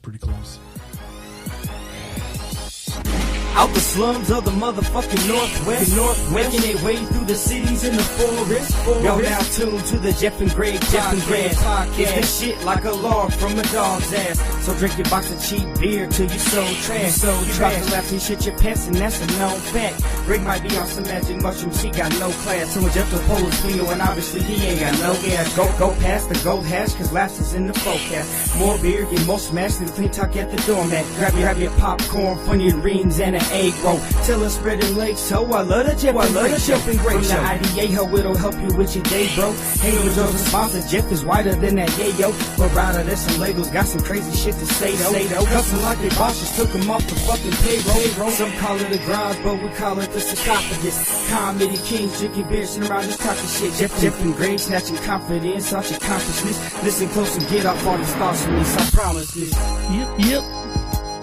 pretty close. Out the slums of the motherfucking Northwest, making their way through the cities in the forest. Y'all now tuned to the Jeff and Greg podcast. It's the shit like a log from a dog's ass. So drink your box of cheap beer till you so trash. You about to laugh and shit your pants, and that's a known fact. Greg might be on some magic mushroom, she got no class. So Jeff the pole is Cleo, and obviously he ain't got no gas. Go past the gold hash, cause laughs is in the forecast. More beer, get more smashed than clean talk at the doormat. Grab your popcorn, funyun rings, and an egg roll. Till it's spreading legs, so I love the Jeff and Greg show. From the IDA, ho, it'll help you with your day, bro. Hey, Joe's a sponsor, Jeff is whiter than that yayo. But rather, there's some labels, got some crazy shit to say, though. Custom like they bosses took them off the fucking payroll. Some call it a garage, but we call it the sarcophagus. Comedy kings, drinking beer, sitting around this talking shit. Jeff and Greg snatching confidence off your accomplishments. Listen close and get off all these thoughts from this, I promise this. Yep.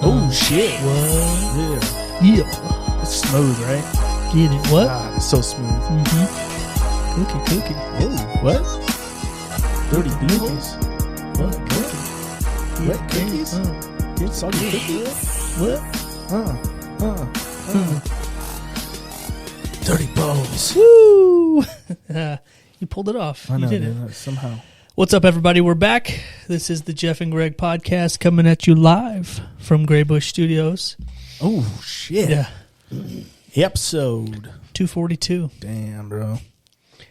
Oh, shit. What? Yeah. Yeah. It's smooth, right? Get it. What? God, it's so smooth. Mm-hmm. Cookie. Oh, what? Dirty beans. What? Wet cookies? Get soggy cookies? What? Dirty balls. Woo! You pulled it off. I know, you did dude, it. somehow. What's up, everybody? We're back. This is the Jeff and Greg podcast coming at you live from Graybush Studios. Oh, shit. Yeah. Episode 242. Damn, bro.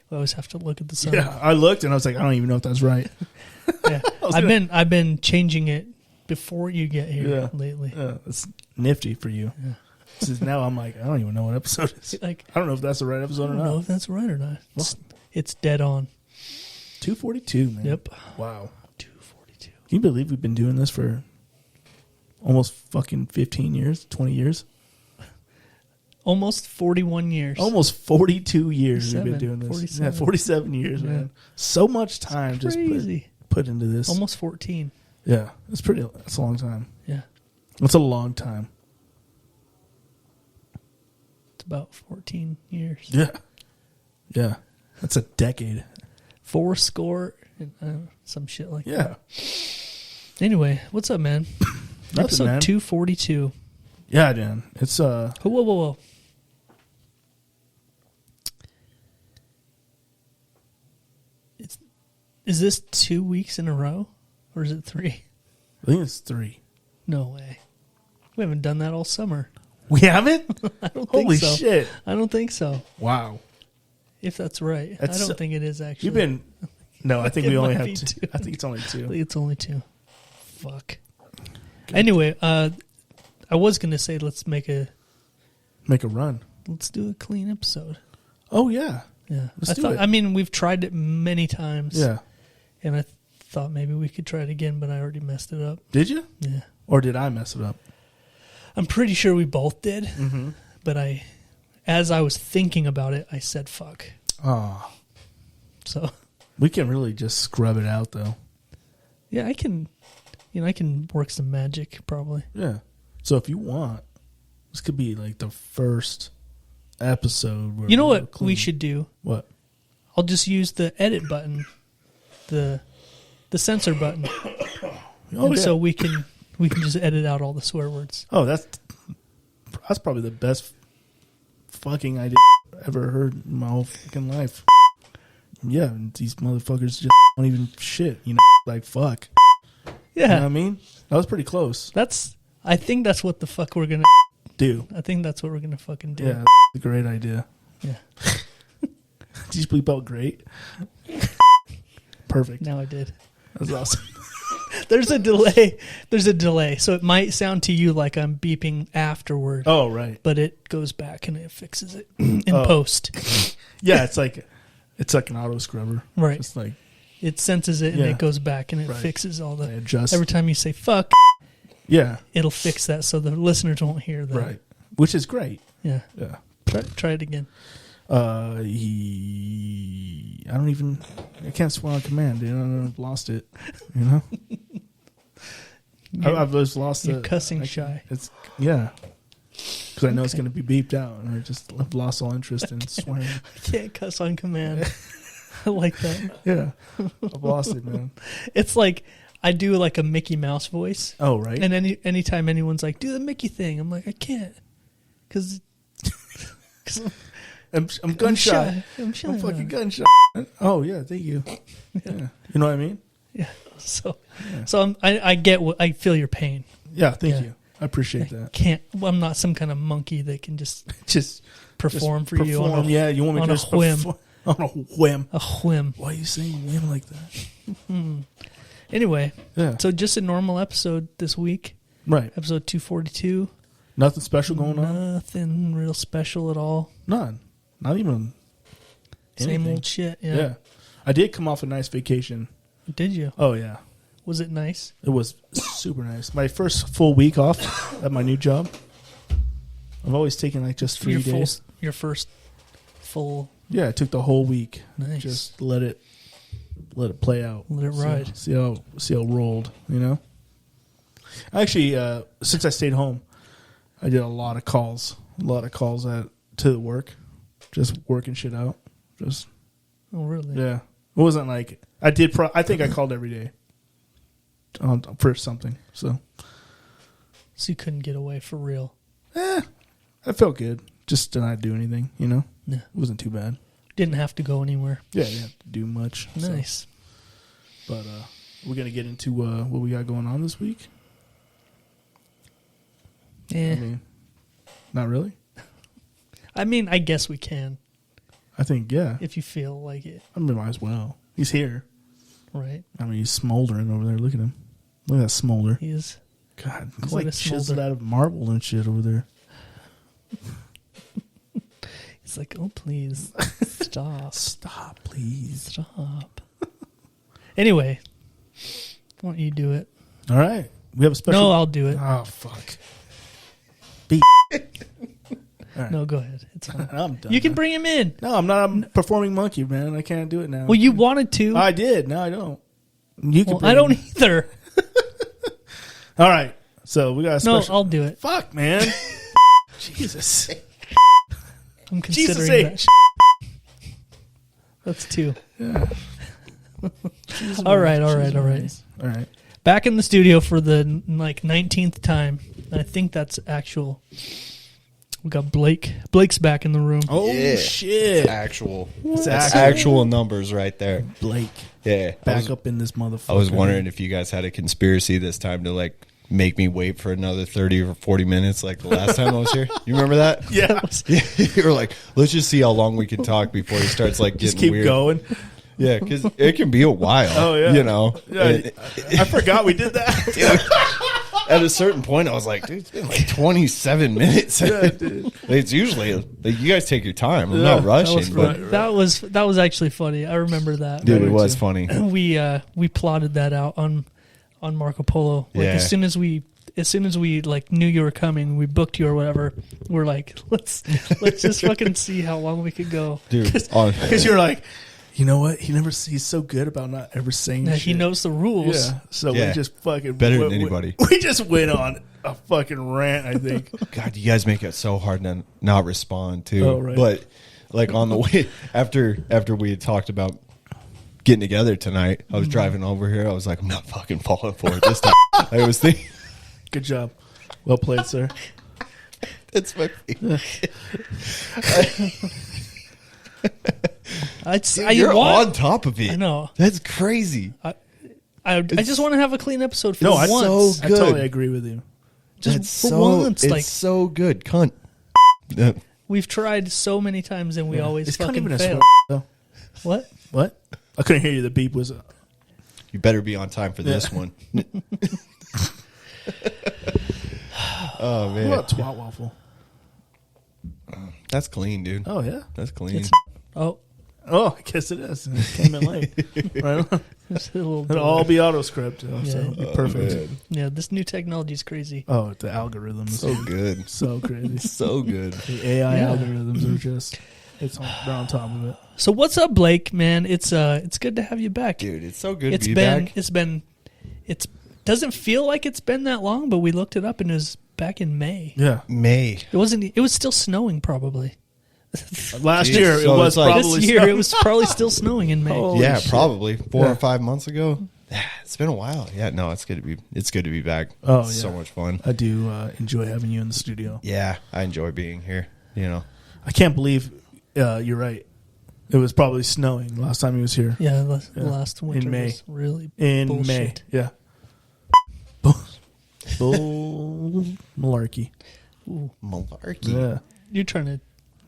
We always have to look at the sun. Yeah, I looked and I was like, I don't even know if that's right. Yeah. I've been changing it before you get here lately. It's nifty for you. Yeah. Since now I'm like, I don't even know what episode it is. Like, I don't know if that's the right episode or I don't know not. if that's right or not. It's dead on. 242, man. Yep. Wow. 242. Can you believe we've been doing this for almost fucking 15 years, 20 years? Almost 41 years. Almost 42 years 47, we've been doing this. 47. Yeah, 47 years, Yeah. man. So much time just crazy. put into this. Almost 14. Yeah, that's a long time. Yeah. That's a long time. It's about 14 years. Yeah. Yeah. That's a decade. 40 and some shit like Yeah. that. Anyway, what's up, man? Nothing, Episode man. 242. Yeah, Dan. It's Whoa. Is this 2 weeks in a row? Or is it 3? I think it's 3. No way. We haven't done that all summer. We haven't? I don't Holy think so. shit. I don't think so. Wow. If that's right. I don't think it is, actually. You've been... No, I think It we only might have be 2. 2. I think it's only I 2. think it's only 2. Fuck. Good. Anyway, I was going to say let's Make a run. let's do a clean episode. Oh, yeah. Yeah. Let's do it. I mean, we've tried it many times. Yeah. And I thought maybe we could try it again, but I already messed it up. Did you? Yeah. Or did I mess it up? I'm pretty sure we both did. Mm-hmm. But as I was thinking about it, I said fuck. Oh. So We can really just scrub it out, though. yeah, I can work some magic probably. Yeah. So if you want, this could be like the first episode. Where You know we're what clean. we should do? What? I'll just use the edit button, the censor button. Oh, And yeah. so we can just edit out all the swear words. Oh, that's probably the best fucking idea I've ever heard in my whole fucking life. Yeah, and these motherfuckers just don't even shit, like fuck. Yeah. You know what I mean? That was pretty close. I think that's what the fuck we're gonna Do. I think that's what we're gonna fucking do. Yeah, that's a great idea. Yeah. Did you bleep out great? Perfect. Now I did. That's awesome. There's a delay. So it might sound to you like I'm beeping afterward. Oh, right. But it goes back and it fixes it in post. Yeah, it's like an auto scrubber. Right. It's like It senses it and Yeah. it goes back and it Right. fixes all I the adjust. every time you say fuck, Yeah. it'll fix that so the listeners won't hear that. Right. Which is great. Yeah. Yeah. Try it again. I can't swear on command, dude. I've lost it. I've just lost You're it. cussing shy. Yeah. Because I know it's going to be beeped out, and I've lost all interest in swearing. I can't cuss on command. I like that. Yeah. I've lost it, man. It's like I do like a Mickey Mouse voice. Oh, right. And anytime anyone's like, do the Mickey thing, I'm like, I can't. Because I'm gunshot. I'm shy. I'm fucking gunshot. Oh, yeah, thank you. Yeah. You know what I mean? Yeah. So I get what I feel your pain. Yeah, thank Yeah. you. I appreciate that. I'm not some kind of monkey that can just Just perform for you perform. on a, Yeah, you want me on to a just whim. on a whim. A whim. Why are you saying whim like that? Anyway, Yeah. so just a normal episode this week. Right. Episode 242. Nothing special going on? Nothing real special at all. None. Not even Same anything. old shit. Yeah. Yeah. I did come off a nice vacation. Did you? Oh, yeah. Was it nice? It was super nice. My first full week off at my new job. I've always taken like just 3 days. Your first full. Yeah, I took the whole week. Nice. Just let it play out. Let it ride. See how it rolled, you know? Actually, since I stayed home, I did a lot of calls to the work. Just working shit out. Just Oh, really? yeah. It wasn't like I did I think I called every day. For something. So So you couldn't get away for real. I felt good. Just to not do anything, you know? Yeah. It wasn't too bad. Didn't have to go anywhere. Yeah, you didn't have to do much. so. Nice. But we're going to get into what we got going on this week. Yeah. I mean, not really. I guess we can I think, yeah. if you feel like it, I mean, might as well. He's here. right? I mean, he's smoldering over there. Look at him. Look at that smolder. He is. God, he's Quite like a smolder. chiseled out of marble and shit over there. He's like, oh, please. Stop. Stop, please. Stop. Anyway, why don't you do it? All right. We have a special. No, I'll do it. Oh, fuck. Beat. All right. No, go ahead. It's fine. I'm done. You can now. bring him in. No, I'm not. I'm performing monkey, man. I can't do it now. Well, you wanted to. I did. No, I don't. You can. Well, bring I don't him. either. All right. So we got a No, special. I'll do it. Fuck, man. Jesus. I'm Jesus considering H. that. That's 2. Yeah. All right. All right. Back in the studio for the 19th time. I think that's actual. We got Blake. Blake's back in the room. Oh Yeah. shit. Actual. It's That's actual. actual numbers right there. Blake. Yeah. Back up in this motherfucker. I was wondering if you guys had a conspiracy this time to like make me wait for another 30 or 40 minutes like the last time I was here. You remember that? Yeah. You were like, let's just see how long we can talk before he starts like getting Just keep weird. going. Yeah, because it can be a while. Oh, yeah. You know? Yeah, And I forgot we did that. at a certain point, I was like, dude, it's been like 27 minutes. Yeah, dude. It's usually, like, you guys take your time. I'm Yeah, not that rushing. was But, fun. That was actually funny. I remember that. dude, Yeah, it me was too. funny. We plotted that out on Marco Polo. Like Yeah. as soon as we like knew you were coming, we booked you or whatever. We're like, let's just fucking see how long we could go. Dude, Because you're like, you know what? He's so good about not ever saying Now, shit. he knows the rules. Yeah. So Yeah. we just fucking Better than anybody. We just went on a fucking rant. I think. God, you guys make it so hard to not respond too. Oh, right. But like on the way after we had talked about getting together tonight, I was driving over here. I was like, I'm not fucking falling for it this time. I was thinking, Good job. Well played, sir. it's my you're on top of it. I know. That's crazy. I just want to have a clean episode for No, once. so I good. totally agree with you. Just That's for so once, it's like so good, cunt. we've tried so many times and we always It's kind of fucking even a fail. swear, though. What? What? I couldn't hear you. The beep was. You better be on time for this one. Oh man, What about twat waffle? that's clean, dude. Oh yeah. That's clean. It's- Oh, Oh, I guess it is. It came in late. Right on. it's a little. It'll all be auto script. So Yeah. it'll be perfect. man. Yeah, this new technology is crazy. Oh, the algorithms. So good. So crazy. So good. The AI Yeah. algorithms are just. They're on top of it. So what's up, Blake? Man, it's good to have you back. Dude, it's so good It's to be been back. it's doesn't feel like it's been that long, but we looked it up and it was back in May. Yeah. May. It wasn't. It was still snowing probably. Last Jeez. year it So was it's like- probably This year it was probably still snowing in May. Holy Yeah, shit. probably 4 Yeah. or 5 months ago. It's been a while. Yeah, no, it's good to be back. Oh, It's so yeah. much fun. I do enjoy having you in the studio. Yeah, I enjoy being here. You know, I can't believe you're right. It was probably snowing last time he was here. Yeah, last winter In May. was really In bullshit. May. Yeah. Bull malarkey. malarkey. Yeah. You're trying to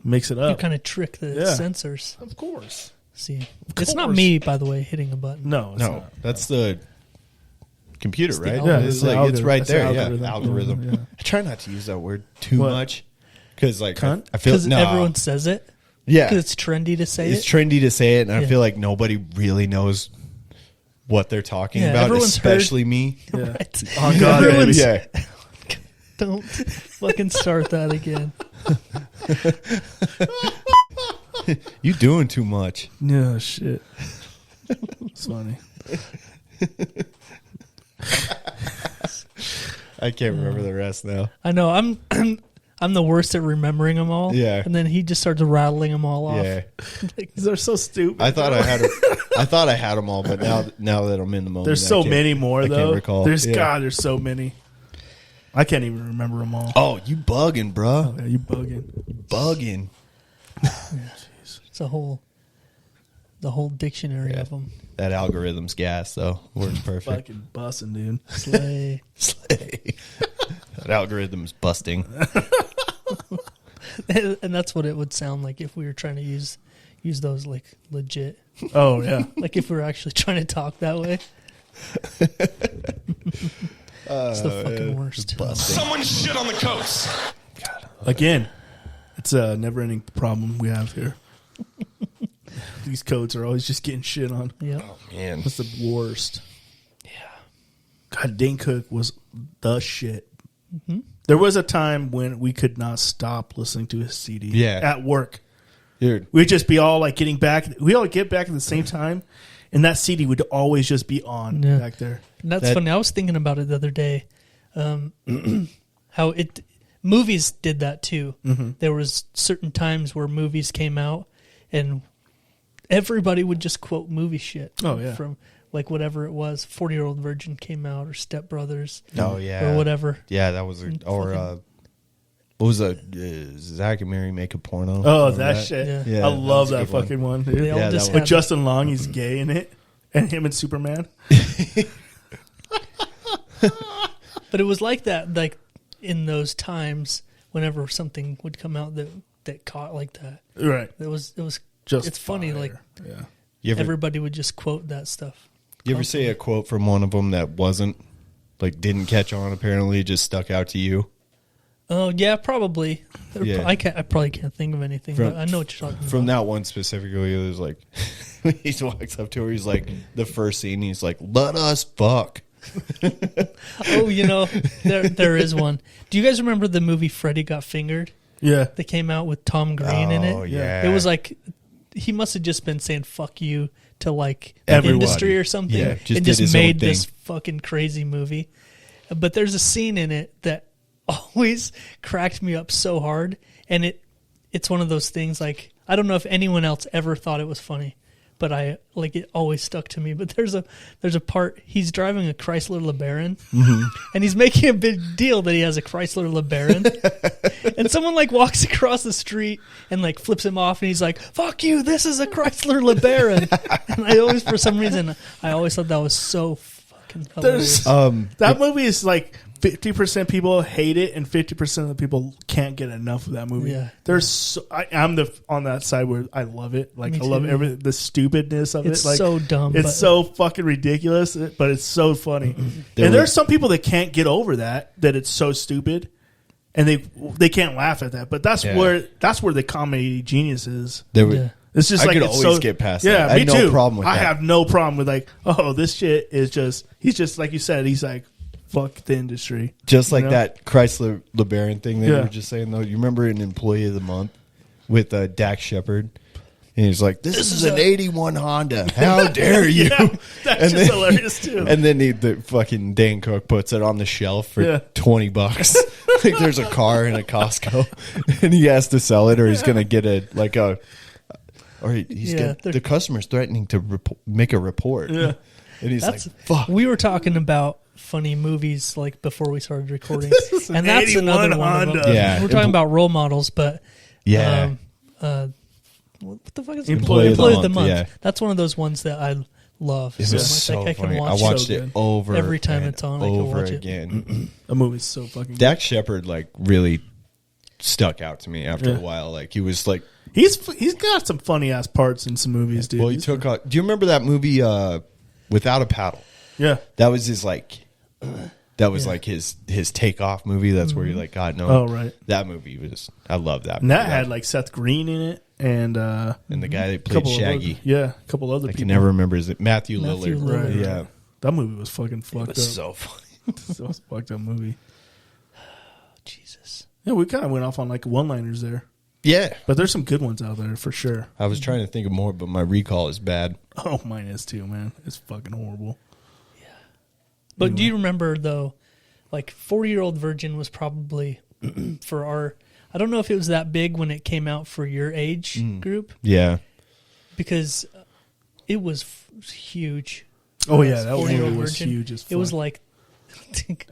Mix it you up. kind of trick the Yeah. sensors. Of course. See, it's not course. me, by the way, hitting a button. No, it's No, not. that's the computer, the right? algorithm. Yeah, it's the like it's right That's there. the Yeah, algorithm. Yeah. I try not to use that word too What? much because, like, Cunt? I feel Because no. everyone says it. Yeah, Because it's trendy to say it's it. trendy to say it, and I Yeah. feel like nobody really knows what they're talking Yeah, about, everyone's especially me. Yeah. Right. Oh, God, Everyone's- Yeah, Don't fucking start that again. you doing too much. Yeah, shit. It's funny. I can't remember the rest now. I know. I'm the worst at remembering them all. Yeah. And then he just starts rattling them all off. Yeah, Like, They're so stupid. I thought I had them all, but now that I'm in the moment, There's I so can't- many more, I though. can't recall. There's, Yeah. God, there's so many. I can't even remember them all. Oh, you bugging, bro? Yeah, you bugging. Bugging. it's the whole dictionary of them. That algorithm's gas, though. Works perfect. Fucking busting, dude. Slay. That algorithm's busting. And that's what it would sound like if we were trying to use those like legit. Oh, yeah. Like if we were actually trying to talk that way. It's the fucking worst. Busting. Someone shit on the coats. Again, it's a never-ending problem we have here. These codes are always just getting shit on. Yep. Man. That's the worst. Yeah. God, Dane Cook was the shit. There was a time when we could not stop listening to his CD. Yeah. At work. Dude. We'd just be all like getting back. We all get back at the same time, and that CD would always just be on Yeah. back there. And that's That- funny. I was thinking about it the other day. How movies did that too. There was certain times where movies came out and everybody would just quote movie shit. Oh, yeah. From like whatever it was, 40-Year-Old Virgin came out or Step Brothers. Oh, yeah. Or whatever. Yeah, that was what was that? Zach and Mary make a porno. Oh, Remember that shit. Yeah. Yeah, I love that that was a good fucking one. dude. They all Yeah, just that With had Justin Long, he's gay in it, and him and Superman. But it was like that, like in those times, whenever something would come out that caught like that. Right. It was Just it's funny, fire. like Yeah. You ever, everybody would just quote that stuff. you ever say a quote from one of them that wasn't, like, didn't catch on, apparently, just stuck out to you? Oh yeah, probably. Yeah. I probably can't think of anything, From- but I know what you're talking From about. that one specifically, it was like, he walks up to her, he's like, the first scene, he's like, let us fuck. Oh, there is one. Do you guys remember the movie Freddy Got Fingered Yeah. that came out with Tom Green in it? Oh, yeah. It was like he must have just been saying "fuck you" to like Everybody. industry or something, Yeah, just and did just his own made thing. this fucking crazy movie. But there's a scene in it that always cracked me up so hard, and it's one of those things like I don't know if anyone else ever thought it was funny, but it always stuck to me. But there's a part he's driving a Chrysler LeBaron, and he's making a big deal that he has a Chrysler LeBaron, and someone like walks across the street and like flips him off, and he's like, "Fuck you! This is a Chrysler LeBaron." And I always, for some reason, I always thought that was so fucking hilarious. That movie is like 50% people hate it, and 50% of the people can't get enough of that movie. Yeah. There's I'm on that side where I love it. Like Me I love too. the stupidness of It's it. Like so dumb, It's but- so fucking ridiculous, but it's so funny. There and there's was- some people that can't get over that it's so stupid, and they can't laugh at that. But that's Yeah. where the comedy genius is. There was, Yeah. It's just I like could it's always so, get past yeah, that. I me had no too. problem with I that. have no problem with like, oh, this shit is just. He's just like you said. He's like, fuck the industry. Just like You know? that Chrysler LeBaron thing that you Yeah. were just saying, though. You remember an Employee of the Month with Dak Shepard? And he's like, this is an 81 Honda. How dare you? Yeah, that's And just then- hilarious too. And then the fucking Dane Cook puts it on the shelf for Yeah. $20. Like there's a car in a Costco, and he has to sell it, or he's gonna get Yeah, the customer's threatening to make a report. Yeah. And he's That's like, fuck. We were talking about funny movies like before we started recording, is an and that's 81 another one of them. Honda. Yeah. We're talking about role models, but Yeah. what the fuck is it? Employee Employee of the month. yeah. That's one of those ones that I love It so was much. so Like, I can funny. I watch watched so it good. over Every time and it's on, I can over watch it. again. The movie's so fucking. Dax Shepard like really stuck out to me after Yeah. a while. Like he was like, He's got some funny ass parts in some movies, dude. well, he He's- took. Do you remember that movie Without a Paddle? Yeah. That was his like. That was Yeah. like his takeoff movie. That's where he like got known. Oh, right. That movie was. I love that. And movie. that had like Seth Green in it, and and the guy that a played couple of Shaggy. other, yeah, a couple other I people. can never remember his Matthew Matthew Lillard. Lillard. Right. Yeah, That movie was fucking fucked it up. was so funny. So fucked up movie. Jesus. Yeah, we kind of went off on like one-liners there, Yeah, but there's some good ones out there for sure. I was trying to think of more, but my recall is bad. Oh, mine is too, man. It's fucking horrible. But do you remember though, like 40-Year-Old Virgin was probably for our. I don't know if it was that big when it came out for your age group Yeah, because it was huge. Oh yeah, that 40-Year-Old movie was Virgin. huge as fuck. It was like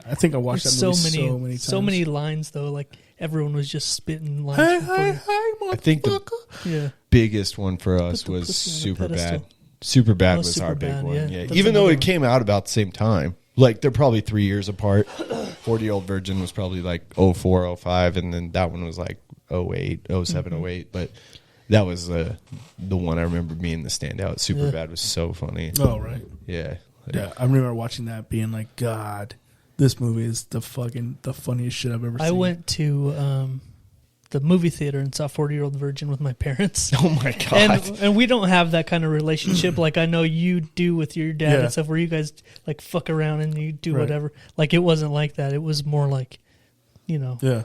I think I watched that so movie many, so many times. lines though. Like everyone was just spitting lines. Hey, from hey, 40. hey, I think the motherfucker. Yeah. biggest one for us the was pussy on a Super Bad. pedestal. Super Bad Oh, was our big Superbad, one. yeah. Yeah, That's even though another it one. came out about the same time. Like they're probably 3 years apart. 40-Year-Old Virgin was probably like 04, 05, and then that one was like 08, 07, Mm-hmm. 08. But that was the one I remember being the standout. Super Yeah. Bad was so funny. Oh right. Yeah. Like, Yeah, I remember watching that, being like, God, this movie is the funniest shit I've ever seen. I went to the movie theater and saw 40-Year-Old Virgin with my parents. Oh my god. And we don't have that kind of relationship like I know you do with your dad Yeah. and stuff where you guys like fuck around and you do Right. whatever. Like it wasn't like that. It was more like, you know, Yeah.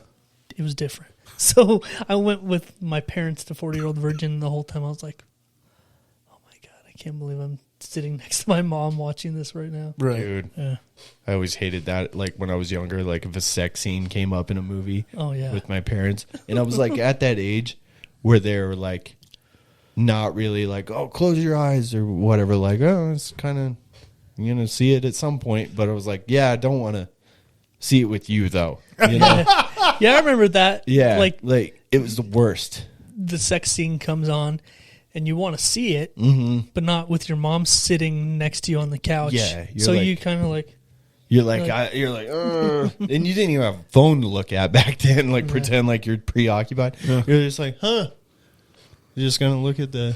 it was different. So I went with my parents to 40-Year-Old Virgin the whole time. I was like, oh my God, I can't believe I'm sitting next to my mom watching this right now. Right. Dude, Yeah. I always hated that. Like when I was younger, like if a sex scene came up in a movie Oh yeah. with my parents, and I was like at that age where they were like not really like, oh, close your eyes or whatever. Like, oh, it's kind of you're gonna see it at some point. But I was like, yeah, I don't want to see it with you though. You know? Yeah, I remember that. Yeah, Like like it was the worst. the sex scene comes on and you want to see it, but not with your mom sitting next to you on the couch. Yeah, you're so like- you kind of like, You're like, Like- and you didn't even have a phone to look at back then. Like pretend like you're preoccupied. Yeah. You're just like, huh? You're just gonna look at the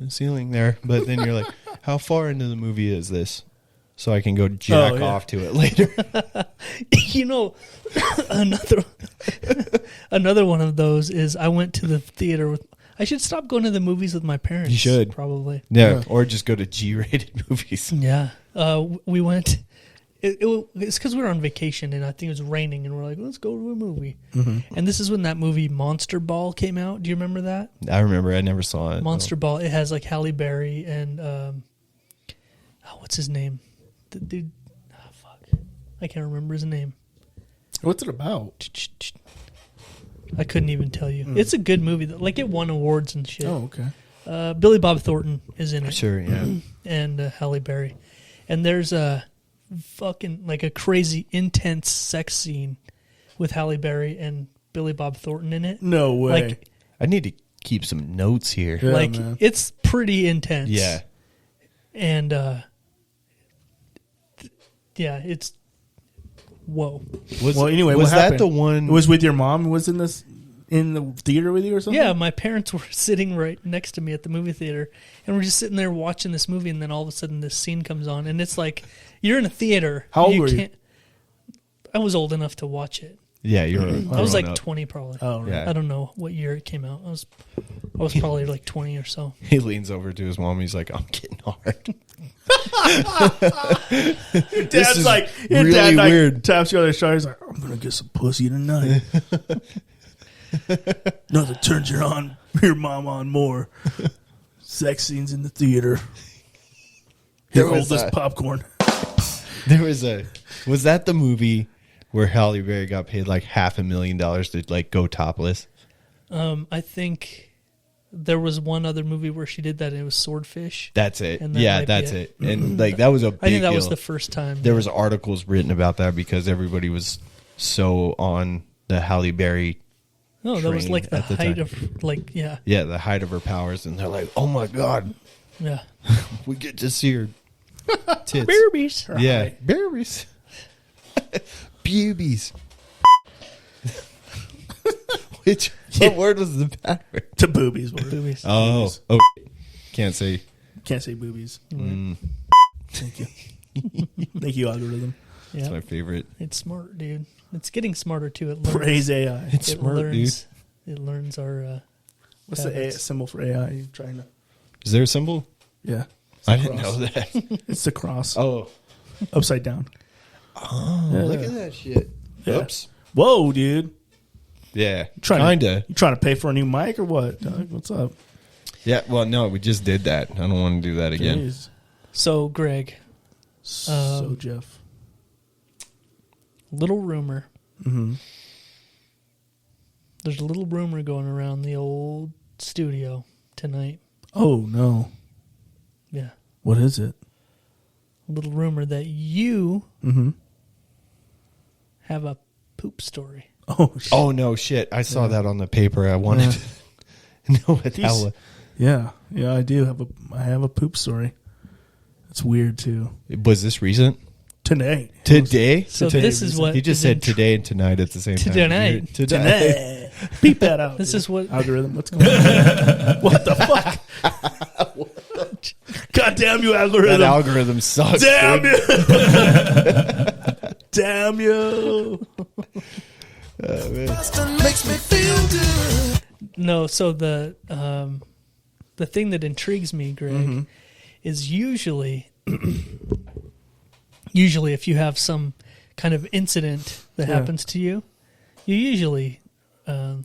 ceiling there, but then you're like, how far into the movie is this? So I can go jack yeah. off to it later. you know, another one of those is I went to the theater with. I should stop going to the movies with my parents. You should. Probably. Yeah, or just go to G-rated movies. Yeah. We went. It's because we were on vacation and I think it was raining and we're like, let's go to a movie. Mm-hmm. And this is when that movie Monster Ball came out. Do you remember that? I remember. I never saw it. Monster Ball. It has like Halle Berry and what's his name? The dude. Fuck. I can't remember his name. What's it about? I couldn't even tell you. It's a good movie. Like it won awards and shit. Oh, okay. Billy Bob Thornton is in it. Sure, yeah. And Halle Berry. And there's a fucking like a crazy intense sex scene with Halle Berry and Billy Bob Thornton in it. No way. Like I need to keep some notes here. Yeah, like man. it's pretty intense. Yeah. And yeah, it's whoa. Was, Well, anyway, was what that happened? the one? It was with your mom. Was in the theater with you or something? Yeah, my parents were sitting right next to me at the movie theater, and we're just sitting there watching this movie, and then all of a sudden this scene comes on, and it's like you're in a theater. How old were you? I was old enough to watch it. yeah, you were. I was grown like up. 20 probably. Oh, right. Yeah. I don't know what year it came out. I was probably like 20 or so. He leans over to his mom. He's like, I'm getting hard. Dad's is like, really dad like weird. taps you on the shoulder. He's like, I'm gonna get some pussy tonight. Nothing turns your mom on more. Sex scenes in the theater. There Here, hold was this a- popcorn. There was that the movie where Halle Berry got paid like $500,000 to like go topless? I think There was one other movie where she did that, and it was Swordfish. That's it. And that Yeah, might be that's it. it. And like that was a big I think that deal. was the first time. There was articles written about that because everybody was so on the Halle Berry. No, that was train like the at the height time. of like Yeah, the height of her powers, and they're like, "Oh my god, yeah. we get to see her tits." Boobies. Yeah, berries, boobies. What word was the bad word? To boobies. Word. Boobies. Oh, can't say. Can't say boobies. Mm, Thank you. Thank you, algorithm. Yeah, That's my favorite. it's smart, dude. It's getting smarter too. It learns. Praise AI. It's It smart, learns. It learns our. What's the A symbol for AI? You trying to? Is there a symbol? Yeah. I didn't cross. know that. It's the cross. Oh, Upside down. look at that shit. Yeah. Oops. Whoa, dude. Yeah, Trying kinda. You trying to pay for a new mic or what? Doug? What's up? Yeah. Well, no, we just did that. I don't want to do that again. Jeez. So, Greg, So, Jeff. little rumor. Mm-hmm. There's a little rumor going around the old studio tonight. Oh, no. Yeah. What is it? A little rumor that you Mm-hmm. have a poop story. Oh, shit. Oh no, shit! I saw that on the paper. I wanted to know what the hell. Yeah. Yeah, I do have I have a poop story. It's weird, too. Was this recent? Today. Today? So today this is what He just is said today and tonight at the same time. Tonight. Today. Beep that out. This dude. is what- algorithm. What's going on? What the fuck? God damn you, algorithm! That algorithm sucks. Damn dude. you! Damn you! No, so the thing that intrigues me, Greg, Mm-hmm. is usually if you have some kind of incident that Yeah. happens to you, you usually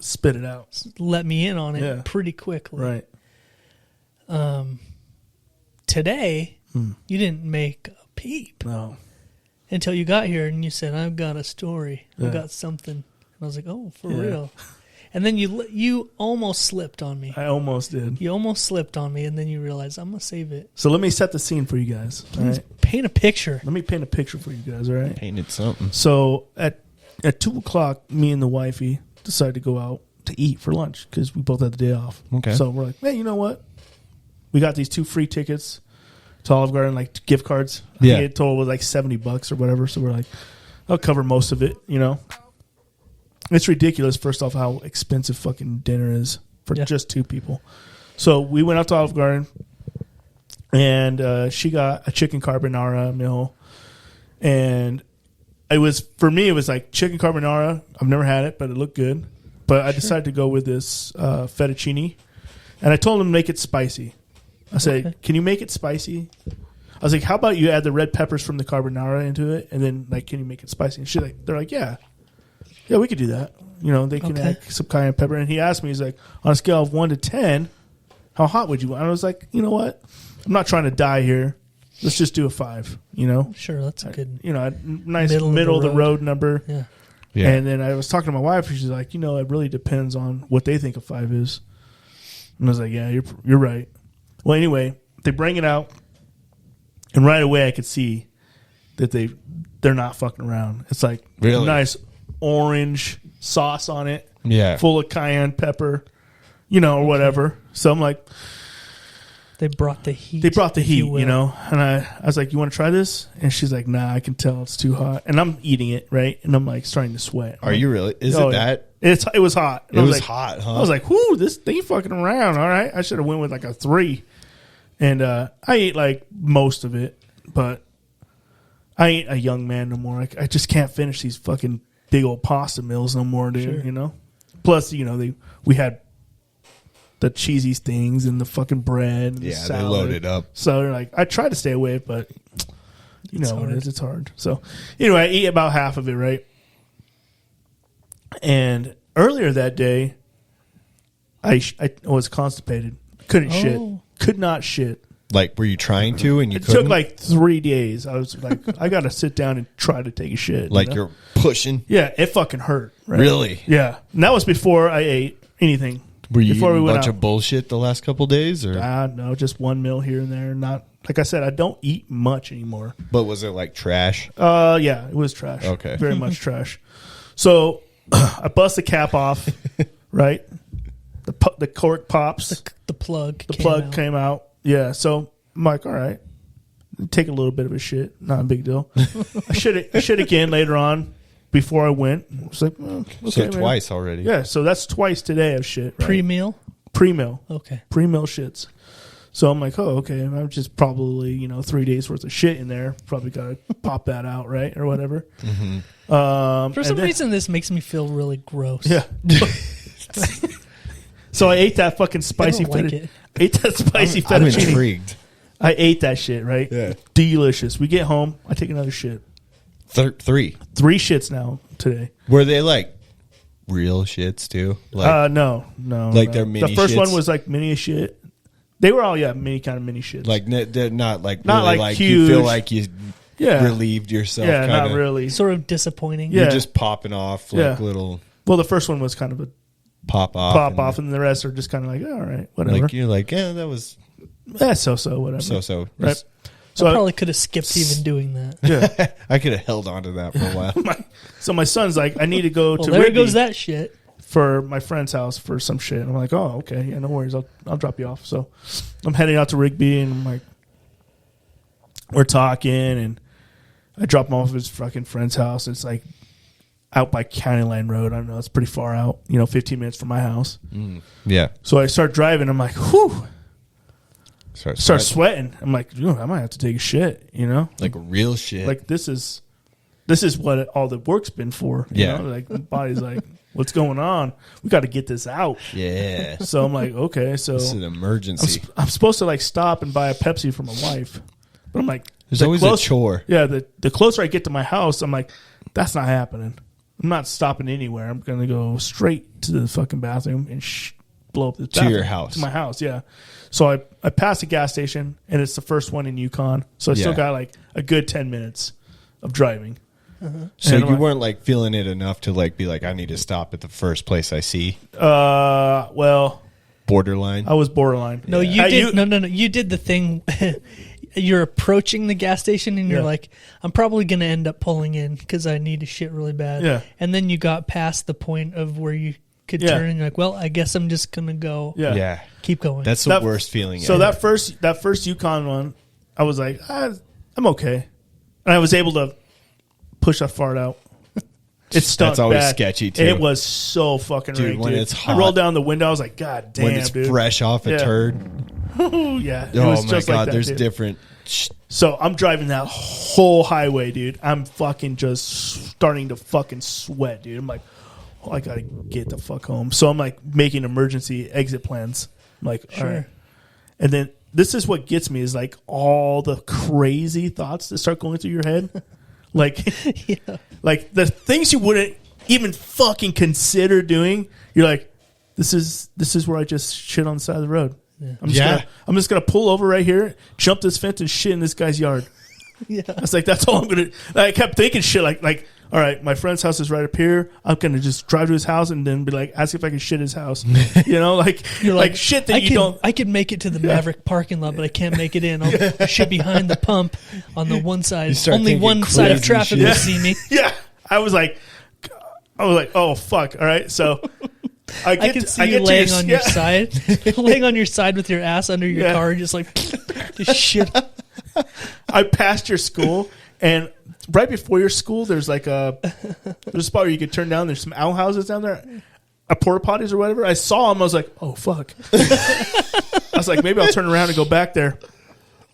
Spit it out. let me in on it Yeah. pretty quickly. Right. Today, you didn't make a peep No. until you got here and you said, "I've got a story. Yeah. I've got something." And I was like, "Oh, for Yeah. real?" And then you almost slipped on me. I almost did. You almost slipped on me, and then you realized I'm gonna save it. So let me set the scene for you guys. All Please right. paint a picture. Let me paint a picture for you guys. All right. Painted something. So at 2:00, me and the wifey decided to go out to eat for lunch because we both had the day off. Okay. So we're like, hey, you know what? We got these 2 free tickets to Olive Garden, like gift cards. I Yeah. think it total was like $70 or whatever. So we're like, I'll cover most of it. You know, it's ridiculous. First off, how expensive fucking dinner is for Yeah. just 2 people. So we went out to Olive Garden, and she got a chicken carbonara meal, and it was, for me, it was like chicken carbonara. I've never had it, but it looked good. But I decided to go with this fettuccine, and I told them to make it spicy. I said, Okay. "Can you make it spicy?" I was like, "How about you add the red peppers from the carbonara into it, and then like, can you make it spicy?" And they're like, "Yeah, we could do that." You know, they can Okay. add some cayenne pepper. And he asked me, he's like, on a scale of 1 to 10, how hot would you want? And I was like, you know what? I'm not trying to die here. Let's just do a 5. You know, Sure, that's a good. you know, a nice Middle middle, of the of the road number. Yeah. Yeah. And then I was talking to my wife, and she's like, you know, it really depends on what they think a 5 is. And I was like, yeah, you're right. Well, anyway, they bring it out, and right away I could see that they're not fucking around. It's like Really? nice orange sauce on it, Yeah. full of cayenne pepper, you know, or whatever. So I'm like, They brought the heat. they brought the if heat, you will. you know. And I was like, you want to try this? And she's like, nah, I can tell it's too hot. And I'm eating it, right? And I'm like starting to sweat. Are you really? Is Oh, it yeah. that? It was hot. And It I was like, hot, huh? I was like, whoo, this thing fucking around. All right. I should have went with like a 3. And I ate like most of it, but I ain't a young man no more. I just can't finish these fucking big old pasta meals no more, dude. Sure. You know? Plus, you know, we had the cheesy things and the fucking bread and the Yeah, they salad. loaded up. So they're like, I try to stay away, but you It's know what it hard. is. It's hard. So anyway, I eat about half of it, right? And earlier that day, I was constipated. Couldn't shit. Oh. Could not shit. Like, were you trying to and you It couldn't? took like 3 days. I was like, I got to sit down and try to take a shit. Like you know? you're pushing? Yeah, it fucking hurt. Right? Really? Yeah. And that was before I ate anything. Were you before eating we a went bunch out. of bullshit the last couple days, or No, just one meal here and there. Not like I said, I don't eat much anymore. but was it like trash? Yeah, it was trash. Okay. Very much trash. So I bust the cap off, right? The cork pops. The plug. The plug came out. Yeah, so I'm like, all right, take a little bit of a shit, not a big deal. I shit again later on before I went. I was like, well, okay, So man. twice already. Yeah, so that's twice today of shit. Right? Pre-meal. Pre-meal Okay. shits. So I'm like, oh, okay, I'm just probably 3 days worth of shit in there. Probably gotta pop that out, right, or whatever. For some reason, this makes me feel really gross. Yeah. So I ate that fucking spicy I don't like feta- it. ate that spicy I'm fettuccine. intrigued. I ate that shit, right? Yeah. Delicious. We get home, I take another shit. 3. 3 shits now today. Were they like real shits too? Like No. Like they're mini The first shits? one was like mini shit. They were all mini shits. like they're not like Not really like you feel huge. like you yeah, relieved yourself. yeah, kinda. not really. Sort of disappointing. Yeah. You're just popping off like Yeah. little Well, the first one was kind of a pop off. pop off, and the rest are just kind of like, all right, whatever. like you're like, yeah, that was So whatever. so. Right. Just- So I probably could have skipped even doing that. yeah. I could have held on to that for a while. So my son's like, I need to go Well, to there Rigby goes that shit. for my friend's house for some shit. I'm like, oh, okay, yeah, no worries, I'll drop you off. So I'm heading out to Rigby, and I'm like, we're talking, and I drop him off at his fucking friend's house. It's like out by County Line Road. I don't know, it's pretty far out. 15 minutes from my house. Yeah. So I start driving. I'm like, whew. Start sweating. sweating. I'm like, dude, I might have to take a shit. Like real shit. Like this is what all the work's been for. Yeah. Like the body's like, what's going on? We got to get this out. yeah. So I'm like, okay. So This is an emergency. I'm supposed to like stop and buy a Pepsi for my wife, but I'm like, There's the always a chore. Yeah, the closer I get to my house, I'm like, that's not happening. I'm not stopping anywhere. I'm gonna go straight to the fucking bathroom and blow up the bathroom. your house. To my house. Yeah. So I passed a gas station, and it's the first one in Yukon. So I still Yeah. got like a good 10 minutes of driving. So And you I'm like- weren't like feeling it enough to like be like, I need to stop at the first place I see. Well, Borderline. I was borderline. No, Yeah. you did. No. You did the thing. You're approaching the gas station, and you're Yeah. like, I'm probably going to end up pulling in because I need to shit really bad. Yeah. And then you got past the point of where you could Yeah. turn, and you're like, well, I guess I'm just going to go. Yeah. Yeah. Keep going. That's the That- worst feeling. So ever. that first Yukon one, I was like, I'm okay, and I was able to push that fart out. It stunk. That's always bad. sketchy, too. It was so fucking Dude, rank, when dude. it's I hot. rolled down the window. I was like, God damn, when it's dude. fresh off a Yeah. turd. Ooh, yeah. It Oh was my just god, like that, there's dude. different. So I'm driving that whole highway, dude. I'm fucking just starting to fucking sweat, dude. I'm like, oh, I gotta get the fuck home. So I'm like making emergency exit plans. I'm like, all right. And then this is what gets me is like all the crazy thoughts that start going through your head. Like, like the things you wouldn't even fucking consider doing. You're like, this is where I just shit on the side of the road. I'm just gonna pull over right here, jump this fence, and shit in this guy's yard. Yeah. I was like, that's all I'm gonna. I kept thinking shit like, all right, my friend's house is right up here. I'm gonna just drive to his house and then be like, ask if I can shit his house. Like You're like shit that I you can, don't. I can make it to the Maverick parking lot, but I can't make it in. I'll shit behind the pump on the one side. start Only thinking one side of crazy traffic shit. will see me. Yeah, I was like, oh fuck. All right, so I can see you laying on your side, laying on your side with your ass under your Yeah. car, just like just shit. I passed your school, and right before your school, there's like there's a spot where you could turn down. There's some outhouses down there, porta potties or whatever. I saw them. I was like, oh fuck. I was like, maybe I'll turn around and go back there.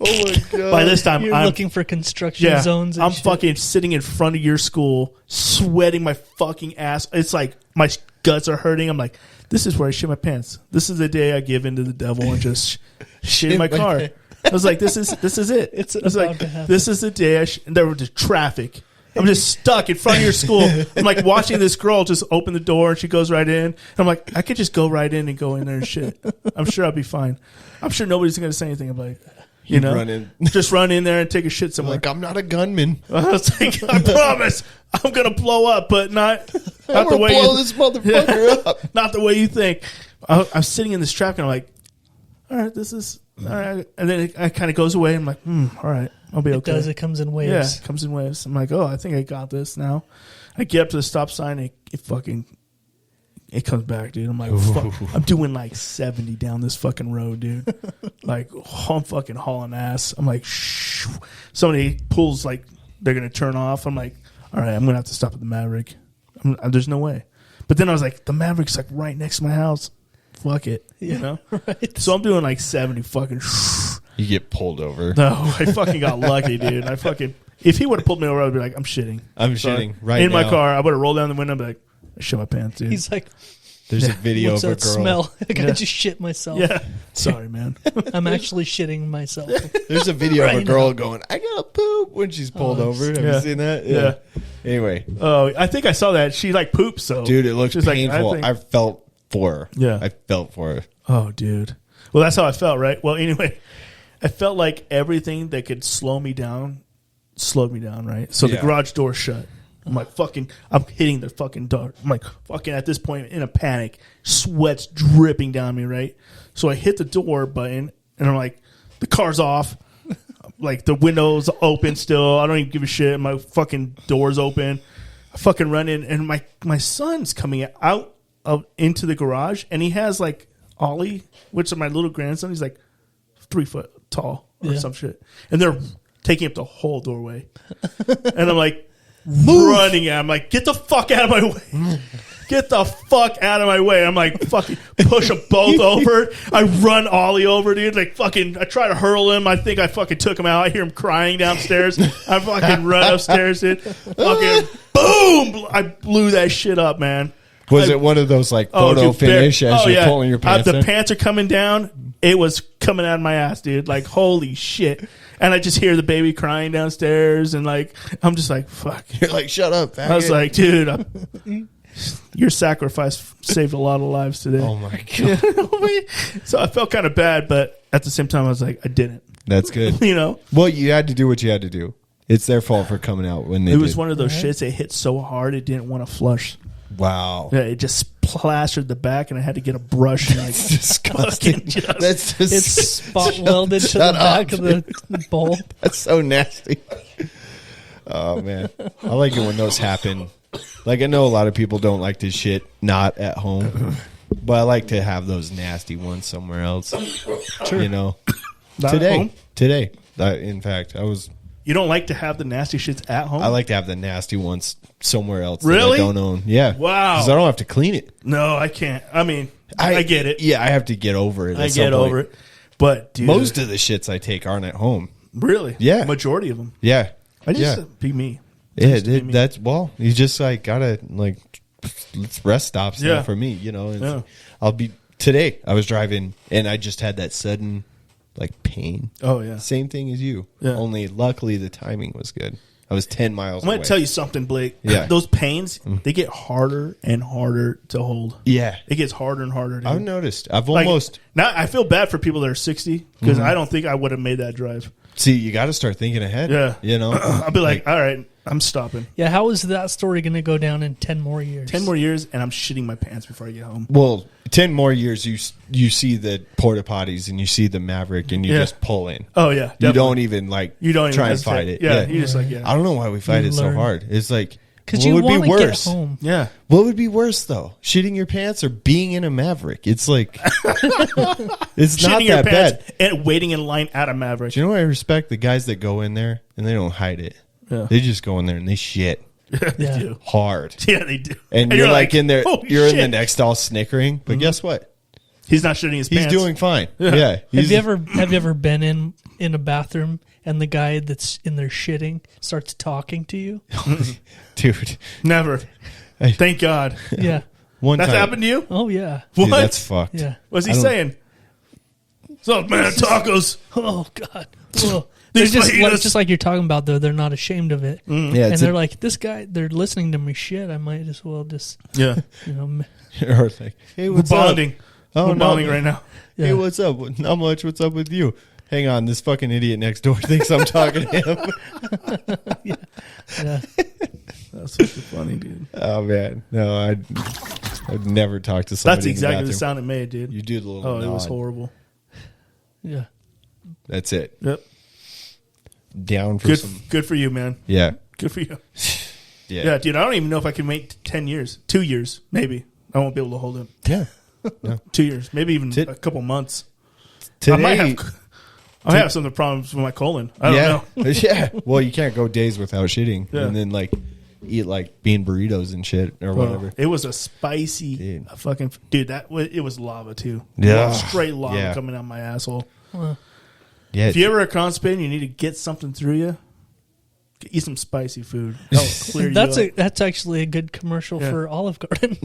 Oh my god! By this time, You're I'm looking for construction zones. And I'm shit. fucking sitting in front of your school, sweating my fucking ass. It's like my guts are hurting. I'm like, this is where I shit my pants. This is the day I give in to the devil and just shit in my car. I was like, this is it. It's I was about like, to happen. this is the day and there was just traffic. I'm just stuck in front of your school. I'm like watching this girl just open the door and she goes right in. I'm like, I could just go right in and go in there and shit. I'm sure I'll be fine. I'm sure nobody's going to say anything. I'm like, run in. just run in there and take a shit somewhere. Like, I'm not a gunman. I was like, I promise, I'm gonna blow up, but not the way blow you, this motherfucker up. not the way you think. I'm sitting in this traffic and I'm like, all right, this is all right. And then it kind of goes away. I'm like, all right, I'll be okay. It comes in waves. Yeah, it comes in waves. I'm like, oh, I think I got this now. I get up to the stop sign. And it comes back, dude. I'm like, fuck. I'm doing like 70 down this fucking road, dude. Like, I'm fucking hauling ass. I'm like, shh. Somebody pulls like they're gonna turn off. I'm like, all right, I'm gonna have to stop at the Maverick. There's no way. But then I was like, the Maverick's like right next to my house. Fuck it, you know. Right. So I'm doing like 70 fucking. You get pulled over. No, I fucking got lucky, dude. If he would have pulled me over, I'd be like, I'm shitting. I'm Sorry. shitting right in now. my car. I would have rolled down the window and be like, I shit my pants, dude. He's like, There's a video what's of a that girl. smell? Like, I Yeah. just shit myself. Yeah. Sorry, man. I'm actually shitting myself. There's a video of a Right girl now. going, I gotta poop when she's pulled Oh, over. Have yeah. you seen that? Yeah. Anyway, Oh, I think I saw that. She like poops, so. dude, it looks She's like, painful. I felt for her. Yeah. I felt for her. Oh, dude. Well, that's how I felt, right? Well, anyway, I felt like everything that could slow me down slowed me down, right? So the Yeah. garage door shut. I'm like, I'm hitting the fucking door. I'm like, fucking at this point in a panic, sweat's dripping down me, right? So I hit the door button and I'm like, the car's off. Like the window's open still. I don't even give a shit. My fucking door's open. I fucking run in and my son's coming out into the garage and he has like Ollie, which is my little grandson. He's like 3 foot tall or some shit. And they're taking up the whole doorway. And I'm like, running at him. I'm like, get the fuck out of my way. Get the fuck out of my way. I'm like, fucking push them both over. I run Ollie over, dude. Like, fucking, I try to hurl him. I think I fucking took him out. I hear him crying downstairs. I fucking run upstairs, dude. Fucking boom. I blew that shit up, man. Was it one of those like photo dude, finish as you're pulling your pants The in? pants are coming down. It was coming out of my ass, dude. Like, holy shit. And I just hear the baby crying downstairs. And, like, I'm just like, fuck. You're like, shut up, faggot. I was like, dude, your sacrifice saved a lot of lives today. oh my God. So I felt kind of bad, but at the same time, I was like, I didn't. That's good. You know? Well, you had to do what you had to do. It's their fault for coming out when they It was did. one of those shits that hit so hard it didn't want to flush. Wow. Yeah, it just plastered the back, and I had to get a brush and like That's disgusting. fucking just- That's just It's spot welded to the Shut back up. of the bowl. That's so nasty. Oh man, I like it when those happen. Like I know a lot of people don't like to shit not at home, but I like to have those nasty ones somewhere else. You know, Not at home? today. In fact, You don't like to have the nasty shits at home? I like to have the nasty ones somewhere else. Really? That I don't own. Yeah. Wow. Because I don't have to clean it. No, I can't. I mean, I get it. Yeah, I have to get over it. I get over it. But dude, Most of the shits I take aren't at home. really, Yeah. majority of them. Yeah. I just yeah. be me. Yeah, Just be me. that's well. You just like gotta like it's rest stops now Yeah. for me. You know, Yeah. I'll be today. I was driving and I just had that sudden like pain. Oh yeah. Same thing as you. Yeah. Only luckily the timing was good. I was 10 miles I'm going away. to tell you something, Blake. Yeah. Those pains, they get harder and harder to hold. Yeah, It gets harder and harder. Dude. I've noticed. I've Like, almost now I feel bad for people that are 60 because I don't think I would have made that drive. see. You got to start thinking ahead. Yeah. you know. I'll be like, all right, I'm stopping. Yeah, how is that story going to go down in 10 more years? 10 more years and I'm shitting my pants before I get home. Well, 10 more years, you see the porta potties and you see the Maverick and you Yeah. just pull in. Oh yeah, You definitely. don't even like You don't even try and hesitate. fight it. Yeah, you just like I don't know why we fight You it so learn. hard. It's like Because what you would be want to get worse? home. yeah. What would be worse though? Shitting your pants or being in a Maverick? It's like it's not Shitting your that pants bad. and waiting in line at a Maverick. Do you know what I respect? The guys that go in there and they don't hide it. Yeah. They just go in there and they shit they Yeah. do. hard. Yeah, they do. And you're like in there, "Holy you're in the shit." next stall snickering. But guess what? He's not shitting his He's pants. doing fine. Yeah. Have he's- you ever been in a bathroom and the guy that's in there shitting starts talking to you? dude? Never. Hey. Thank God. Yeah. One That's time, happened to you? Oh yeah. What? Dude, that's fucked. Yeah. What's he I don't- saying? What's up, man? Tacos. Oh God. Ugh. They're These just fajitas. just like you're talking about though. They're not ashamed of it, Yeah, and it's they're like, this guy. They're listening to me shit. I might as well just Yeah. or like, hey, We're what's bonding. up? Oh, We're no. bonding right now. Yeah. Hey, what's up? Not much. What's up with you? Hang on, this fucking idiot next door thinks I'm talking to him. Yeah. That's fucking funny, dude. Oh man, no, I'd never talk to somebody. That's in exactly the the bathroom. sound it made, dude. You do the little. Oh, it was nod. horrible. Yeah. That's it. Yep. Down for Good. some. Good for you, man. Yeah. Good for you. Yeah. Yeah, dude. I don't even know if I can wait 10 years. 2 years, maybe. I won't be able to hold it. Yeah. 2 years, maybe even Tit- a couple months. Today. I might have some problems with my colon. I don't know. Yeah. Well, you can't go days without shitting, Yeah. and then like eat like bean burritos and shit or whatever. It was a spicy Dude. fucking dude. It was lava too. Yeah. Straight lava Yeah. coming out my asshole. Yeah. If you ever are constipated, and you need to get something through you. Eat some spicy food. That'll clear you up. That's actually a good commercial Yeah. for Olive Garden.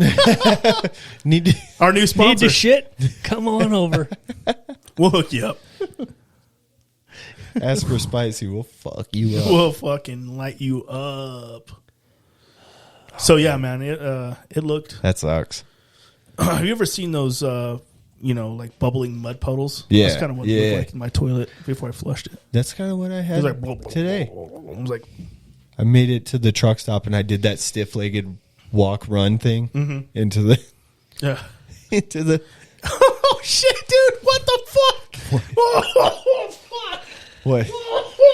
need to. Our new Need sponsor. to shit? Come on over. We'll hook you up. Ask for spicy. We'll fuck you up. We'll fucking light you up. So yeah, man, it looked. That sucks. Have you ever seen those? Like bubbling mud puddles. Yeah, That's kind of what it yeah. looked like in my toilet before I flushed it. That's kind of what I It had was like blah, blah, today. blah, blah, blah. I was like, I made it to the truck stop and I did that stiff-legged walk run thing into the yeah. into the. Oh shit, dude! What the fuck? Oh, fuck. What?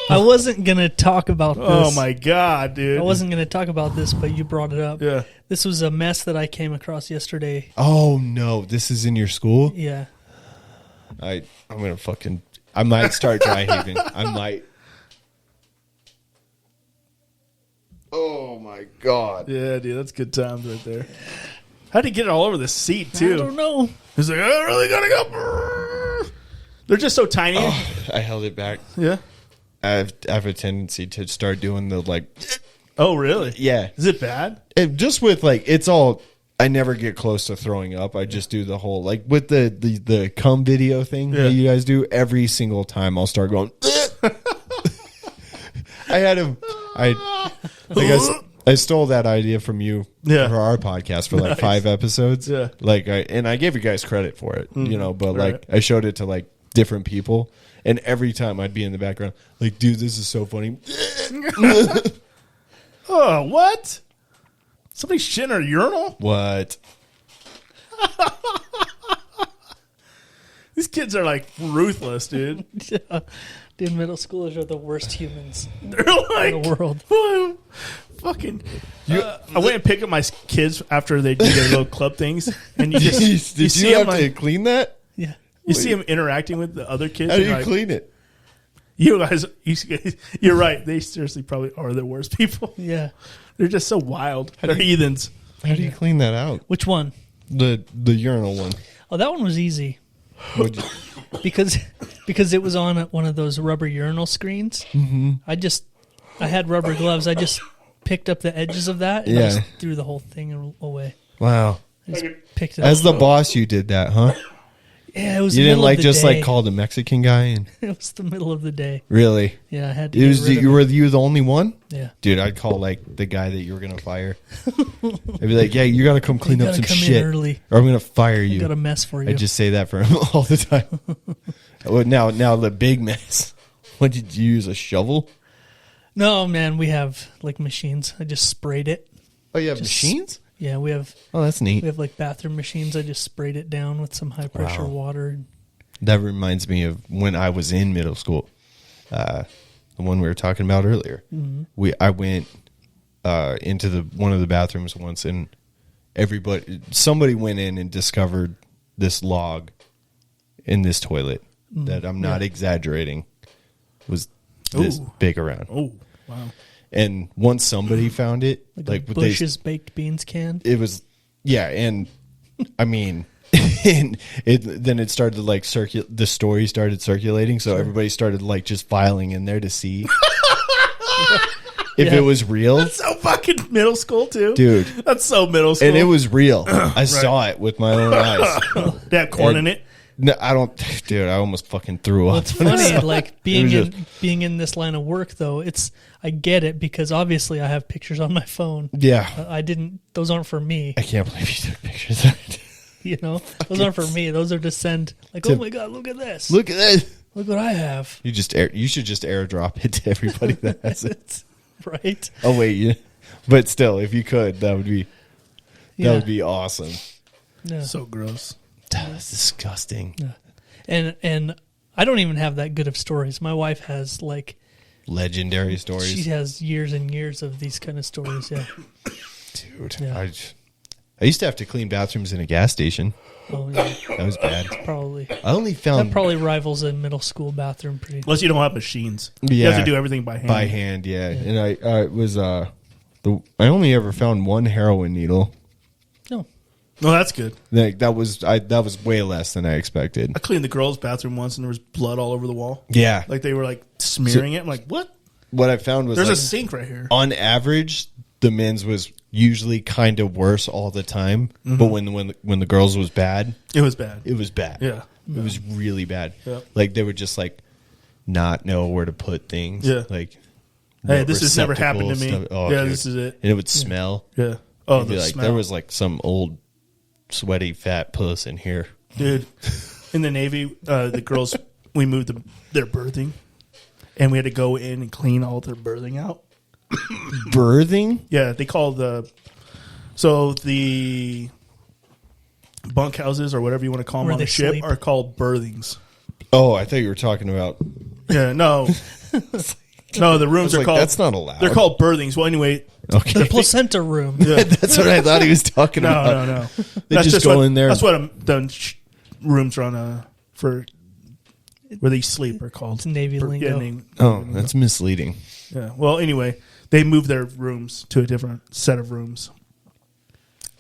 I wasn't gonna talk about this. Oh my god, dude! I wasn't gonna talk about this, but you brought it up. Yeah. This was a mess that I came across yesterday. Oh no! This is in your school. Yeah. I'm gonna fucking. I might start dry heaving. I might. Oh my god! Yeah, dude, that's good times right there. How'd he get it all over the seat I too? don't know. He's like, I really gotta go. They're just so tiny. I held it back. Yeah. I have a tendency to start doing the like. Oh, really? Yeah. Is it bad? Just with like it's all. I never get close to throwing up. I just do the whole like with the cum video thing Yeah. that you guys do every single time. I'll start going. I had him. I stole that idea from you Yeah. for our podcast for like Nice. 5 episodes. Yeah. Like I gave you guys credit for it, but right. like I showed it to like different people, and every time I'd be in the background, like, dude, this is so funny. Oh, what? Somebody shit in a urinal? What? These kids are like ruthless, dude. Dude, middle schoolers are the worst humans They're like in the world. fucking. I went and picked up my kids after they do their little club things, and you just Did see you have them to clean that? Yeah. you see them interacting with the other kids. How do and you you're like, clean it? You guys, you're right. They seriously probably are the worst people. Yeah. They're just so wild. They're heathens. How do you clean that out? Which one? The urinal one. Oh, that one was easy What'd you- because it was on one of those rubber urinal screens. Mm-hmm. I had rubber gloves. I just picked up the edges of that and I Yeah. just threw the whole thing away. Wow. I just picked it As up. the boss, you did that, huh? Yeah, it was You the didn't middle like of the just day. like call the Mexican guy and It was the middle of the day. really. Yeah, I had to It get was rid of you it. were you the only one? Yeah. Dude, I'd call like the guy that you were gonna fire. I'd be like, "Yeah, you gotta come clean You up gotta some come in shit, early. or I'm gonna fire I you." got a mess for you. I just say that for him all the time. Well, now the big mess. What did you use? A shovel? No, man, we have like machines. I just sprayed it. Oh, you have Just- machines? Yeah, we have Oh, that's neat. like bathroom machines. I just sprayed it down with some high pressure Wow. water. That reminds me of when I was in middle school. The one we were talking about earlier. Mm-hmm. I went into one of the bathrooms once, and somebody went in and discovered this log in this toilet that I'm not exaggerating was this Ooh. big around. Oh, wow. And once somebody found it, Like a they- Bush's baked beans can. it was and I mean then it started to like the story started circulating, so everybody started like just filing in there to see if Yeah. it was real, So fucking middle school too, dude. That's so middle school. And it was real. I saw it with my own eyes. They have corn and- in it. No, I don't, dude. I almost fucking threw up. It's funny, like being was being in this line of work though. I get it because obviously I have pictures on my phone. Yeah, I didn't. Those aren't for me. I can't believe you took pictures of it. You know, those aren't for me. Those are to send. Like, To- oh my god, look at this. Look at that. Look what I have. You should just airdrop it to everybody that has it. Right? Oh wait, but still, if you could, that would be. Yeah. would be awesome. Yeah. So gross. That's disgusting. And I don't even have that good of stories. My wife has like Legendary she stories. has years and years of these kind of stories. Yeah. Dude, Yeah. I used to have to clean bathrooms in a gas station. Oh yeah. That was bad. Probably. I only found That probably rivals a middle school bathroom pretty. Unless you don't have machines. You Yeah. have to do everything by hand. by hand, yeah. And I was I only ever found one heroin needle. No. No, that's good. Like that was way less than I expected. I cleaned the girls' bathroom once and there was blood all over the wall. Yeah. Like they were like smearing it. I'm like, what? What I found was There's like, a sink right here. on average, the men's was usually kind of worse all the time, but when the girls was bad, It was bad. it was bad. Yeah. It was really bad. Yeah. Like they would just like not know where to put things. Yeah. Like Hey, what this has never happened to receptacle me. stuff- Oh, Yeah, dude. this is it. And it would smell. Yeah. Oh, It'd be the like smell. there was like some old sweaty fat puss in here. Dude, in the Navy, the girls, we moved their birthing, and we had to go in and clean all their birthing out. Birthing? Yeah, they call the bunkhouses or whatever you want to call them Where on they a ship sleep. are called birthings. Oh, I thought you were talking about. Yeah, no, no, the I rooms was are like, called. that's not allowed. They're called birthings. Well, anyway, Okay. The placenta room. yeah. That's what I thought he was talking no, about. no, no. They That's just go what, in there. That's what the rooms run for where they sleep are called. It's Navy lingo. Oh, that's misleading. Yeah. Well, anyway, they moved their rooms to a different set of rooms.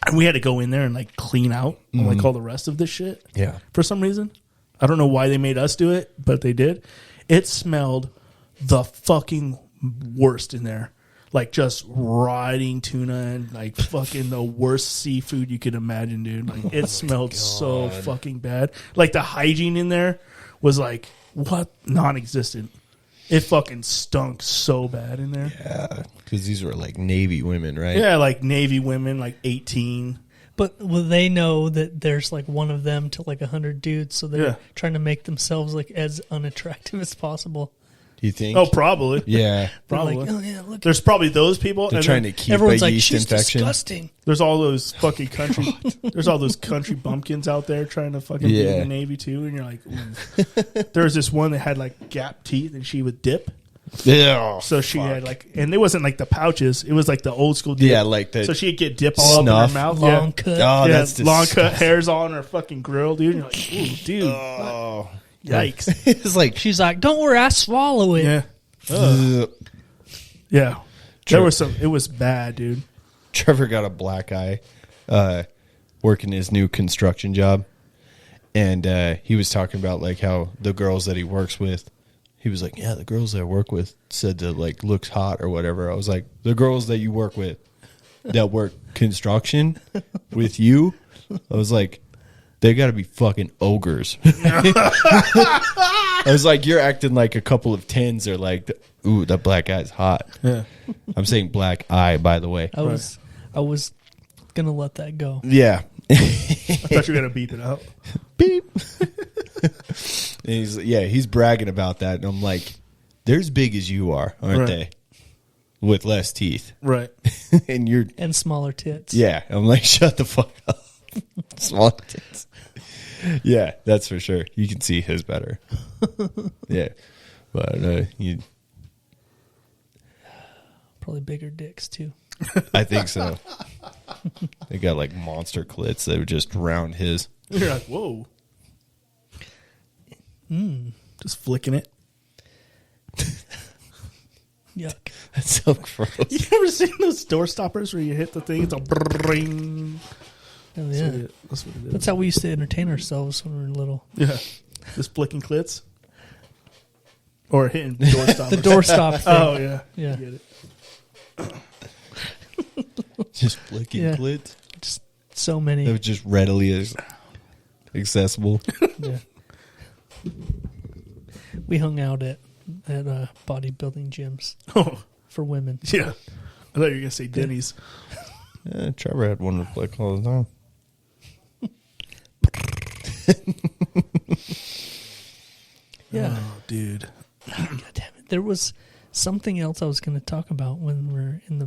And we had to go in there and like clean out and like all the rest of this shit. Yeah. For some reason. I don't know why they made us do it, but they did. It smelled the fucking worst in there. Like just rotting tuna and like fucking the worst seafood you could imagine, dude. Like it smelled so fucking bad. Like the hygiene in there was like what non-existent. It fucking stunk so bad in there. Yeah. Because these were like Navy women, right? Yeah, like Navy women, like 18. But will they know that there's like one of them to like 100 dudes, so they're Yeah. trying to make themselves like as unattractive as possible. Do you think? Oh, probably. Yeah. They're Probably. like, oh yeah, look. There's probably those people. They're and trying then to keep a Everyone's like, yeast she's infection. disgusting. there's all those fucking country. There's all those country bumpkins out there trying to fucking be in Yeah. the Navy too, and you're like, ooh. There was this one that had like gap teeth, and she would dip. Yeah. So she had like, and it wasn't like the pouches; it was like the old school dip. Yeah, like the So she'd get dip all up in snuff. her mouth. Long yeah. cut. Oh, Yeah, that's long cut disgusting. hairs all on her fucking grill, dude. And you're like, ooh, dude, Oh. yikes. It's like, She's like, don't worry, I swallow it. Yeah, ugh. yeah. True. There was some. It was bad, dude. Trevor got a black eye working his new construction job. And he was talking about like how the girls that he works with, he was like, yeah, the girls that I work with said that like looks hot or whatever. I was like, the girls that you work with that work construction with you, I was like, they got to be fucking ogres. I was like, you're acting like a couple of 10s are like, ooh, that black guy's hot. Yeah. I'm saying black eye, by the way. I was gonna let that go. Yeah. I thought you were gonna beep it out. Beep. And he's bragging about that. And I'm like, they're as big as you are, aren't Right. they? With less teeth. Right. And you're, And smaller tits. yeah. I'm like, shut the fuck up. Small tits. Yeah, that's for sure. You can see his better. Yeah. But you, Probably bigger dicks too. I think so. They got like monster clits that would just round his. You're like, whoa. Just flicking it. Yuck. That's so gross. You ever seen those door stoppers where you hit the thing? It's a bring. Oh, yeah. That's what it is. That's how we used to entertain ourselves when we were little. Yeah. Just flicking clits. Or hitting door stoppers. The door stop thing. Oh, yeah. Yeah. I get it. Just flicking Yeah. clits. Just so That many. was just readily accessible. Yeah. We hung out at bodybuilding gyms Oh, for women. yeah. I thought you were going to say Denny's. Yeah, Trevor had one to flick all the time. Yeah. Oh, dude. God damn it. There was something else I was going to talk about when we're in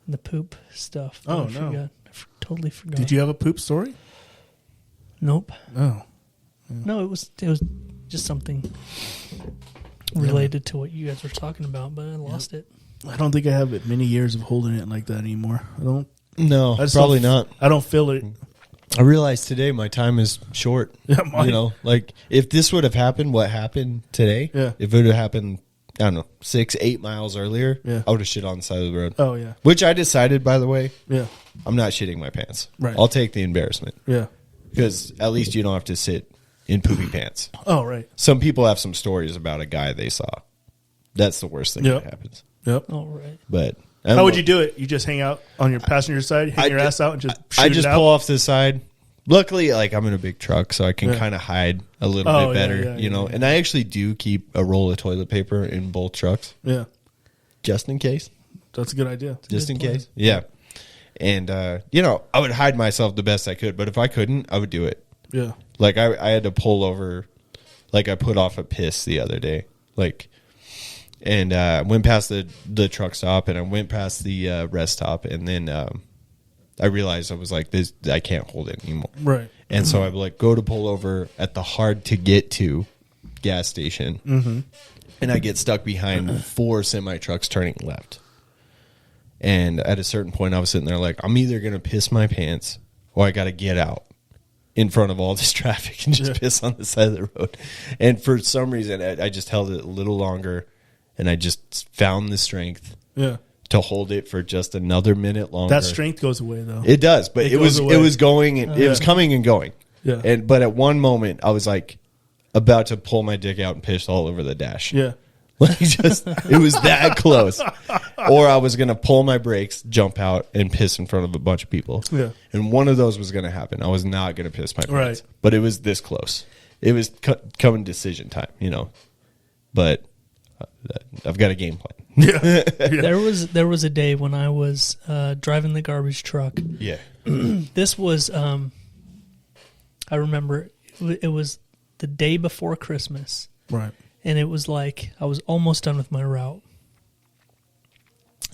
the poop stuff. Oh, I no. forgot. I Totally forgot. Did you have a poop story? Nope. Oh. No, it was just something related to what you guys were talking about, but I lost it. I don't think I have many years of holding it like that anymore. No, I just probably don't- not. I don't feel it. I realized today my time is short. Yeah, mine- You know, like if this would have happened, what happened today? Yeah. If it would have happened, I don't know, 6-8 miles earlier, Yeah. I would have shit on the side of the road. Oh, yeah. Which I decided, by the way, Yeah. I'm not shitting my pants. Right. I'll take the embarrassment Yeah. because at least you don't have to sit in poopy pants. Oh, right. Some people have some stories about a guy they saw. That's the worst thing Yep. that happens. Yep. All right. But How would you do it? You just hang out on your passenger side, hang your ass out, and just shoot I just it out? pull off to the side. Luckily, like I'm in a big truck, so I can Yeah. kind of hide a little Oh, bit yeah, better, yeah, you know. yeah. And I actually do keep a roll of toilet paper in both trucks, Yeah. just in case. That's a good idea. Just in good plan. case, yeah. And you know, I would hide myself the best I could, but if I couldn't, I would do it. Yeah. Like I had to pull over, like I put off a piss the other day, like, and went past the truck stop, and I went past the rest stop, and then I realized I was like, this, I can't hold it anymore. Right. And so I would like go to pull over at the hard to get to gas station, and I get stuck behind 4 semi trucks turning left. And at a certain point, I was sitting there like, I'm either gonna piss my pants or I got to get out in front of all this traffic and just piss on the side of the road. And for some reason, I just held it a little longer, and I just found the strength Yeah. to hold it for just another minute longer. That strength goes away, though. It does, but It it was goes away. it was going and it was Yeah. coming and going. Yeah. But at one moment I was like about to pull my dick out and piss all over the dash. Yeah. Like just it was that close. Or I was going to pull my brakes, jump out and piss in front of a bunch of people. Yeah. And one of those was going to happen. I was not going to piss my pants. Right. But it was this close. It was coming decision time, you know. But I've got a game plan. Yeah. There was a day when I was driving the garbage truck. Yeah. This was I remember it was the day before Christmas, Right. and it was like I was almost done with my route,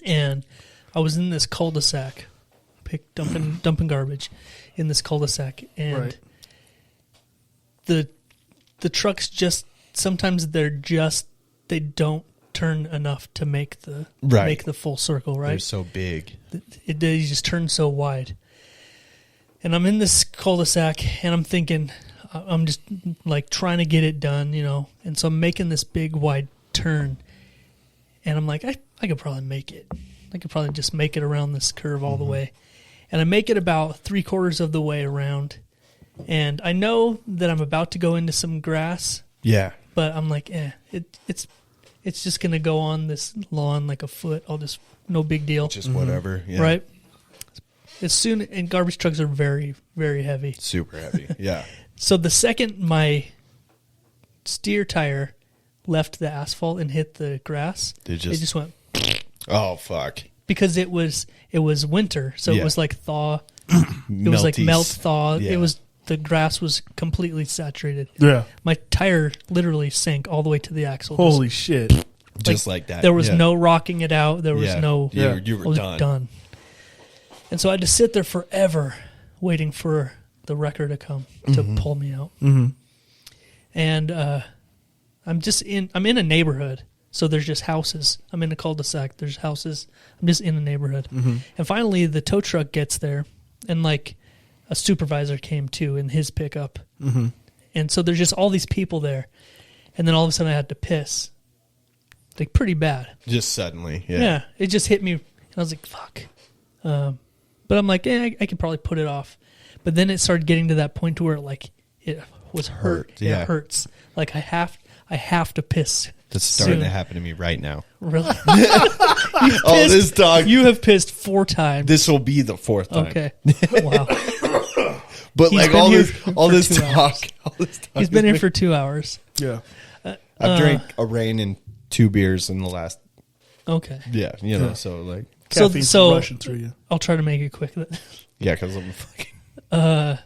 and I was in this cul-de-sac, dumping garbage in this cul-de-sac, and Right. the trucks just sometimes they don't turn enough to make the Right. make the full circle, right? They're so big. They just turn so wide. And I'm in this cul-de-sac, and I'm thinking, I'm just like trying to get it done, you know. And so I'm making this big wide turn, and I'm like, I could probably make it. I could probably just make it around this curve all the way. And I make it about 3/4 of the way around, and I know that I'm about to go into some grass, Yeah. but I'm like, it's just gonna go on this lawn like a foot. No big deal, Just whatever. Yeah. right? And garbage trucks are very, very heavy. Super heavy. Yeah. So the second my steer tire left the asphalt and hit the grass, It it just- just went, Oh fuck. because it was winter, so Yeah. it was like thaw. It was like melt thaw. Yeah. The grass was completely saturated. Yeah. My tire literally sank all the way to the axle. Holy shit. Just like that. There was Yeah. no rocking it out. There was Yeah. no. You, Yeah. were I was done. done. And so I had to sit there forever waiting for the wrecker to come to pull me out. Mm-hmm. And I'm in a neighborhood. So there's just houses. I'm in a cul-de-sac. There's houses. I'm just in a neighborhood. And finally the tow truck gets there, and like a supervisor came too in his pickup. And so there's just all these people there. And then all of a sudden I had to piss. Like pretty bad. Just suddenly. Yeah. Yeah, it just hit me, and I was like, "Fuck!" But I'm like, I could probably put it off. But then it started getting to that point to where like it was hurt. Yeah. It hurts. Like I have to piss. That's starting soon. to happen to me right now. Really? Oh, this dog. You have pissed 4 times. This will be the 4th time. Okay. Wow. But He's like been all here this, for all this 2 talk, hours. all this talk. He's been here for 2 hours. Yeah. I've drank a rain and 2 beers in the last. Okay. Yeah, you know. So like, Caffeine's So- rushing through you. I'll try to make it quick. yeah, because I'm fucking.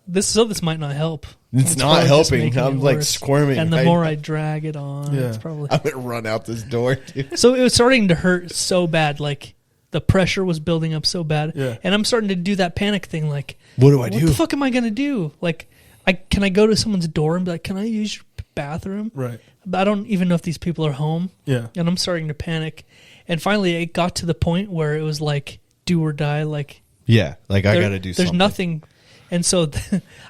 This might not help. It's not probably just helping. making I'm it like worse. squirming. And the more I drag it on, Yeah. it's probably. I'm gonna run out this door, dude. So it was starting to hurt so bad. Like the pressure was building up so bad. Yeah. And I'm starting to do that panic thing. Like, What do I what do? the fuck am I going to do? Like, can I go to someone's door and be like, can I use your bathroom? Right. But I don't even know if these people are home. Yeah. And I'm starting to panic. And finally, it got to the point where it was like, do or die. Like, Yeah, like I there- got to do there's something. nothing. And so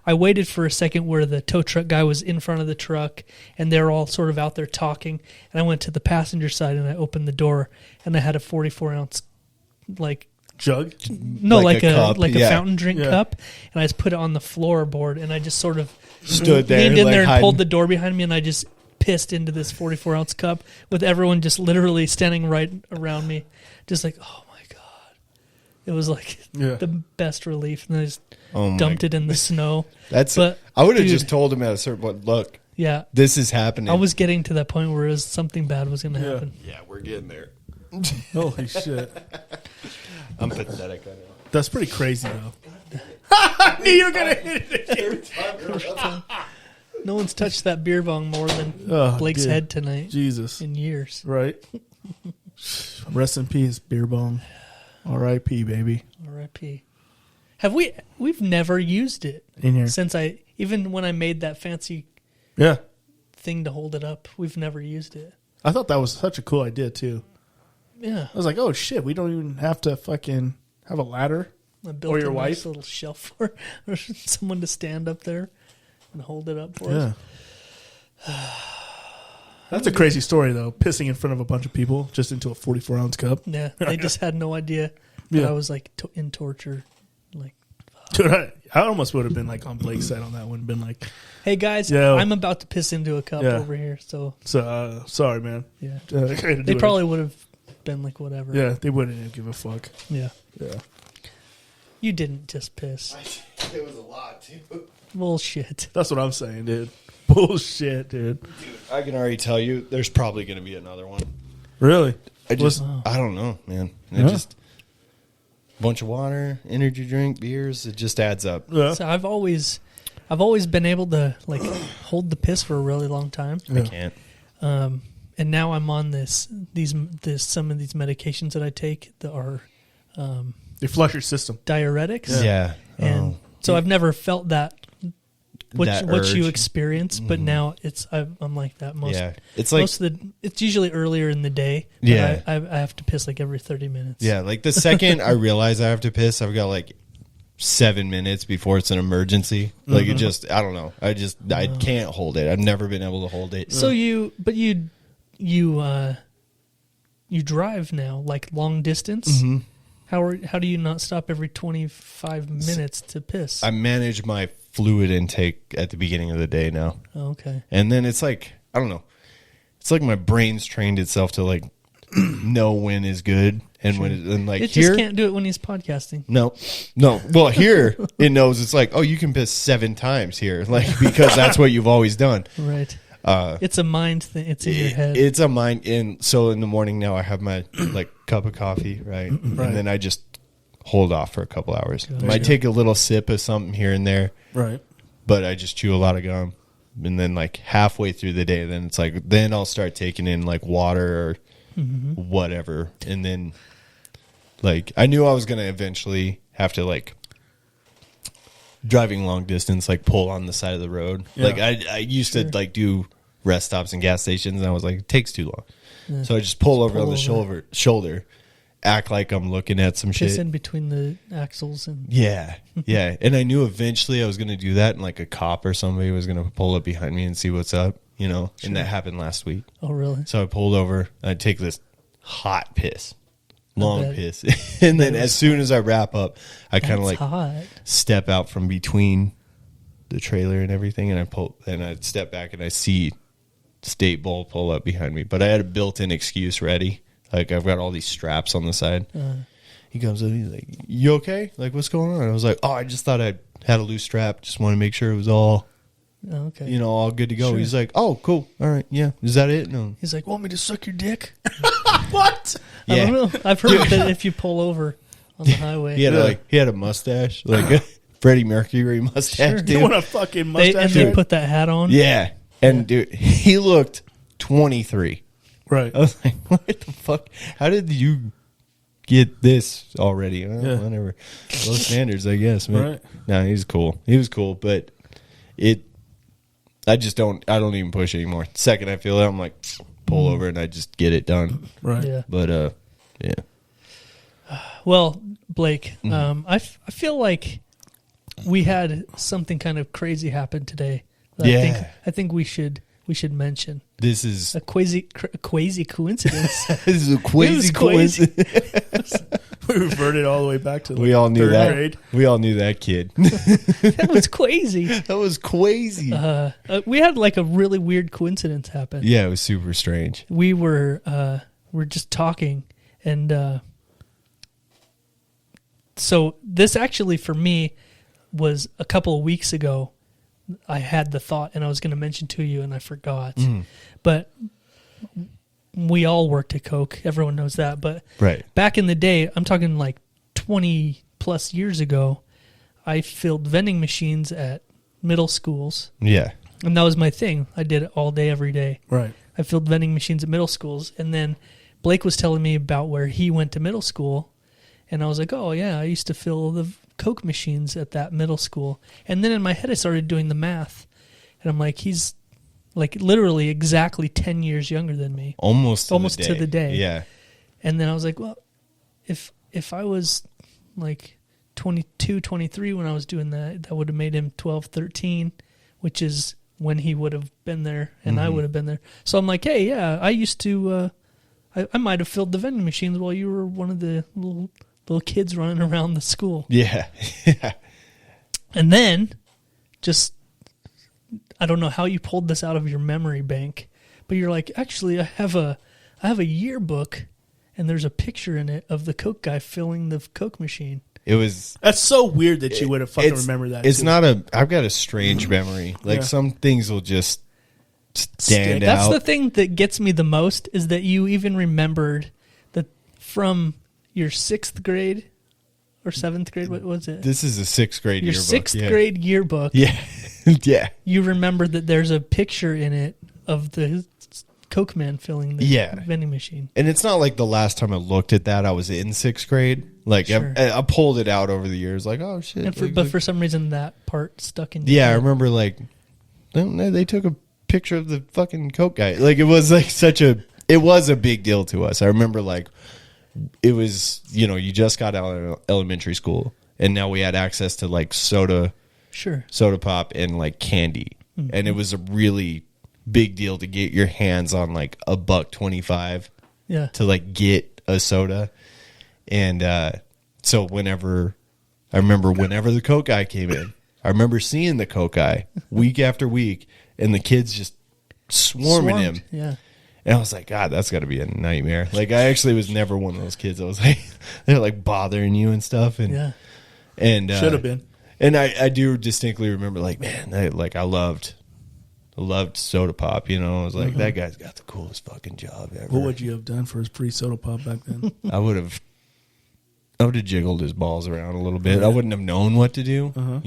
I waited for a second where the tow truck guy was in front of the truck and they're all sort of out there talking. And I went to the passenger side and I opened the door and I had a 44-ounce, like, Jug. no, Like like a cup, a yeah. fountain drink Yeah. cup. And I just put it on the floorboard and I just sort of Stood there, leaned in like, there and hiding. pulled the door behind me and I just pissed into this 44-ounce cup with everyone just literally standing right around me. Just like, oh my God. It was like Yeah. the best relief. And I just Oh my- dumped it in the snow. That's. But, I would have dude, just told him at a certain point. Look, Yeah. this is happening. I was getting to that point where it was something bad was going to Yeah. happen. Yeah, we're getting there. Holy shit. I'm pathetic. I know. That's pretty crazy, though. I knew you were going to hit it. No one's touched that beer bong more than Oh, Blake's dude. head tonight Jesus. in years. Right? Rest in peace, beer bong. R.I.P., baby. R.I.P. We've never used it In here. since even when I made that fancy Yeah. thing to hold it up, we've never used it. I thought that was such a cool idea, too. Yeah. I was like, oh, shit, we don't even have to fucking have a ladder. I built Or your a wife? nice little shelf for someone to stand up there and hold it up for Yeah. us. That's a crazy story, though. Pissing in front of a bunch of people just into a 44-ounce cup. Yeah. They just had no idea that Yeah. I was like in torture. Like, Dude, I almost would have been like on Blake's side on that one. Been like, hey guys, Yeah. I'm about to piss into a cup Yeah. over here. So so, sorry, man. yeah, I had to do they it. probably would have been like, whatever. Yeah, they wouldn't even give a fuck. Yeah. Yeah. You didn't just piss. It was a lot too. Bullshit. That's what I'm saying, dude. Bullshit, dude. I can already tell you, there's probably going to be another one. Really? I just, Wow. I don't know, man. It Yeah. just bunch of water, energy drink, beers. It just adds up. Yeah. So I've always been able to like hold the piss for a really long time. Yeah. I can't. And now I'm on some of these medications that I take that are They flush your system. diuretics. Yeah. And so I've never felt that what That you urge. Mm-hmm. experience, but now I'm like that most. Yeah. It's like, most of it's usually earlier in the day. But Yeah. I have to piss like every 30 minutes. yeah, like the second I realize I have to piss, I've got like 7 minutes before it's an emergency. Like it just, I don't know. I can't hold it. I've never been able to hold it. So you drive now like long distance. Mm-hmm. How do you not stop every 25 minutes to piss? I manage my fluid intake at the beginning of the day now. Oh, okay. And then it's like, I don't know. It's like my brain's trained itself to like know when is good and when and like It here. just can't do it when he's podcasting. No. Well, here it knows it's like, oh, you can piss 7 times here, like because that's what you've always done. Right. It's a mind thing. It's in your head. It's a mind. And so in the morning now, I have my like cup of coffee, right, and then I just hold off for a couple hours. Might take a little sip of something here and there, Right. but I just chew a lot of gum. And then like halfway through the day, then it's like, then I'll start taking in like water or whatever. And then like, I knew I was going to eventually have to like driving long distance, like pull on the side of the road. Yeah. Like I used to like do rest stops and gas stations and I was like, it takes too long. So I just pull over on the shoulder, act like I'm looking at some piss shit. in between the axles and Yeah, yeah. And I knew eventually I was going to do that, and like a cop or somebody was going to pull up behind me and see what's up, you know. And that happened last week. oh really? So I pulled over. I take this hot piss, long bet. piss, and then as soon as I wrap up, I kind of That's like hot. step out from between the trailer and everything, and I step back and I see State Bull pull up behind me. But I had a built-in excuse ready. Like I've got all these straps on the side. He comes up, he's like, "You okay? Like what's going on?" I was like, "Oh, I just thought I had a loose strap. Just want to make sure it was all, Oh, okay. you know, all good to go." Sure. He's like, "Oh, cool. All right, yeah. Is that it?" No. He's like, want me to suck your dick? What? I Yeah. don't know. I've heard that if you pull over on the highway, He had a mustache, like a Freddie Mercury mustache, Sure. dude. You want a fucking mustache? and they head? put that hat on. Yeah. And dude, he looked 23. Right. I was like, what the fuck? How did you get this already. Well, Yeah. whatever. Low standards, I guess. But Right. no, he's cool. He was cool, but I don't even push anymore. The second I feel it, I'm like, pull over and I just get it done. Right. Yeah. But, yeah. Well, Blake, Mm-hmm. I feel like we had something kind of crazy happen today. that Yeah. I think we should mention This is a quasi coincidence. this is a It was crazy crazy. coincidence. We reverted all the way back to We all knew third that. grade. We all knew that kid. That was crazy. That was crazy. We had like a really weird coincidence happen. Yeah, it was super strange. We were just talking, and so this actually for me was a couple of weeks ago. I had the thought, and I was going to mention to you, and I forgot. But we all worked at Coke. Everyone knows that. But Right. back in the day, I'm talking like 20 plus years ago, I filled vending machines at middle schools, Yeah. and that was my thing. I did it all day, every day. Right. I filled vending machines at middle schools, and then Blake was telling me about where he went to middle school, and I was like, oh yeah, I used to fill the Coke machines at that middle school. And then in my head I started doing the math, and I'm like, he's like literally exactly 10 years younger than me. Almost To the day. Yeah. And then I was like, well, if I was like 22, 23 when I was doing that, that would have made him 12, 13, which is when he would have been there and I would have been there. So I'm like, hey, yeah, I used to, I might have filled the vending machines while you were one of the little kids running around the school. Yeah. Yeah. And then just, I don't know how you pulled this out of your memory bank, but you're like, actually, I have a yearbook, and there's a picture in it of the Coke guy filling the Coke machine. It was That's so weird that you would have fucking it's- remember that. It's too. not I've got a strange memory. Like Yeah. some things will just stand That's out. the thing that gets me the most, is that you even remembered that from your 6th grade or 7th grade. What was it? This is a 6th grade Your yearbook. 6th Yeah. grade yearbook. Yeah. Yeah. You remember that there's a picture in it of the Coke man filling the Yeah. vending machine. And it's not like the last time I looked at that, I was in 6th grade. Like Sure. I pulled it out over the years. Like, oh shit. And Like, but like- for some reason, that part stuck in your yeah, I head. remember like they took a picture of the fucking Coke guy. Like it was like it was a big deal to us. I remember like it was, you just got out of elementary school and now we had access to like soda Sure. pop and like candy. And it was a really big deal to get your hands on like $1.25 Yeah. to like get a soda. And so whenever the Coke guy came in, I remember seeing the Coke guy week after week and the kids just swarming him. Swarmed. Yeah. And I was like, God, that's got to be a nightmare. Like I actually was never one of those kids. I was like, they're like bothering you and stuff. And Yeah. and Should have been. And I do distinctly remember, like, man, I loved soda pop. I was like, that guy's got the coolest fucking job ever. What would you have done for his free soda pop back then? I would have jiggled his balls around a little bit. I wouldn't have known what to do. I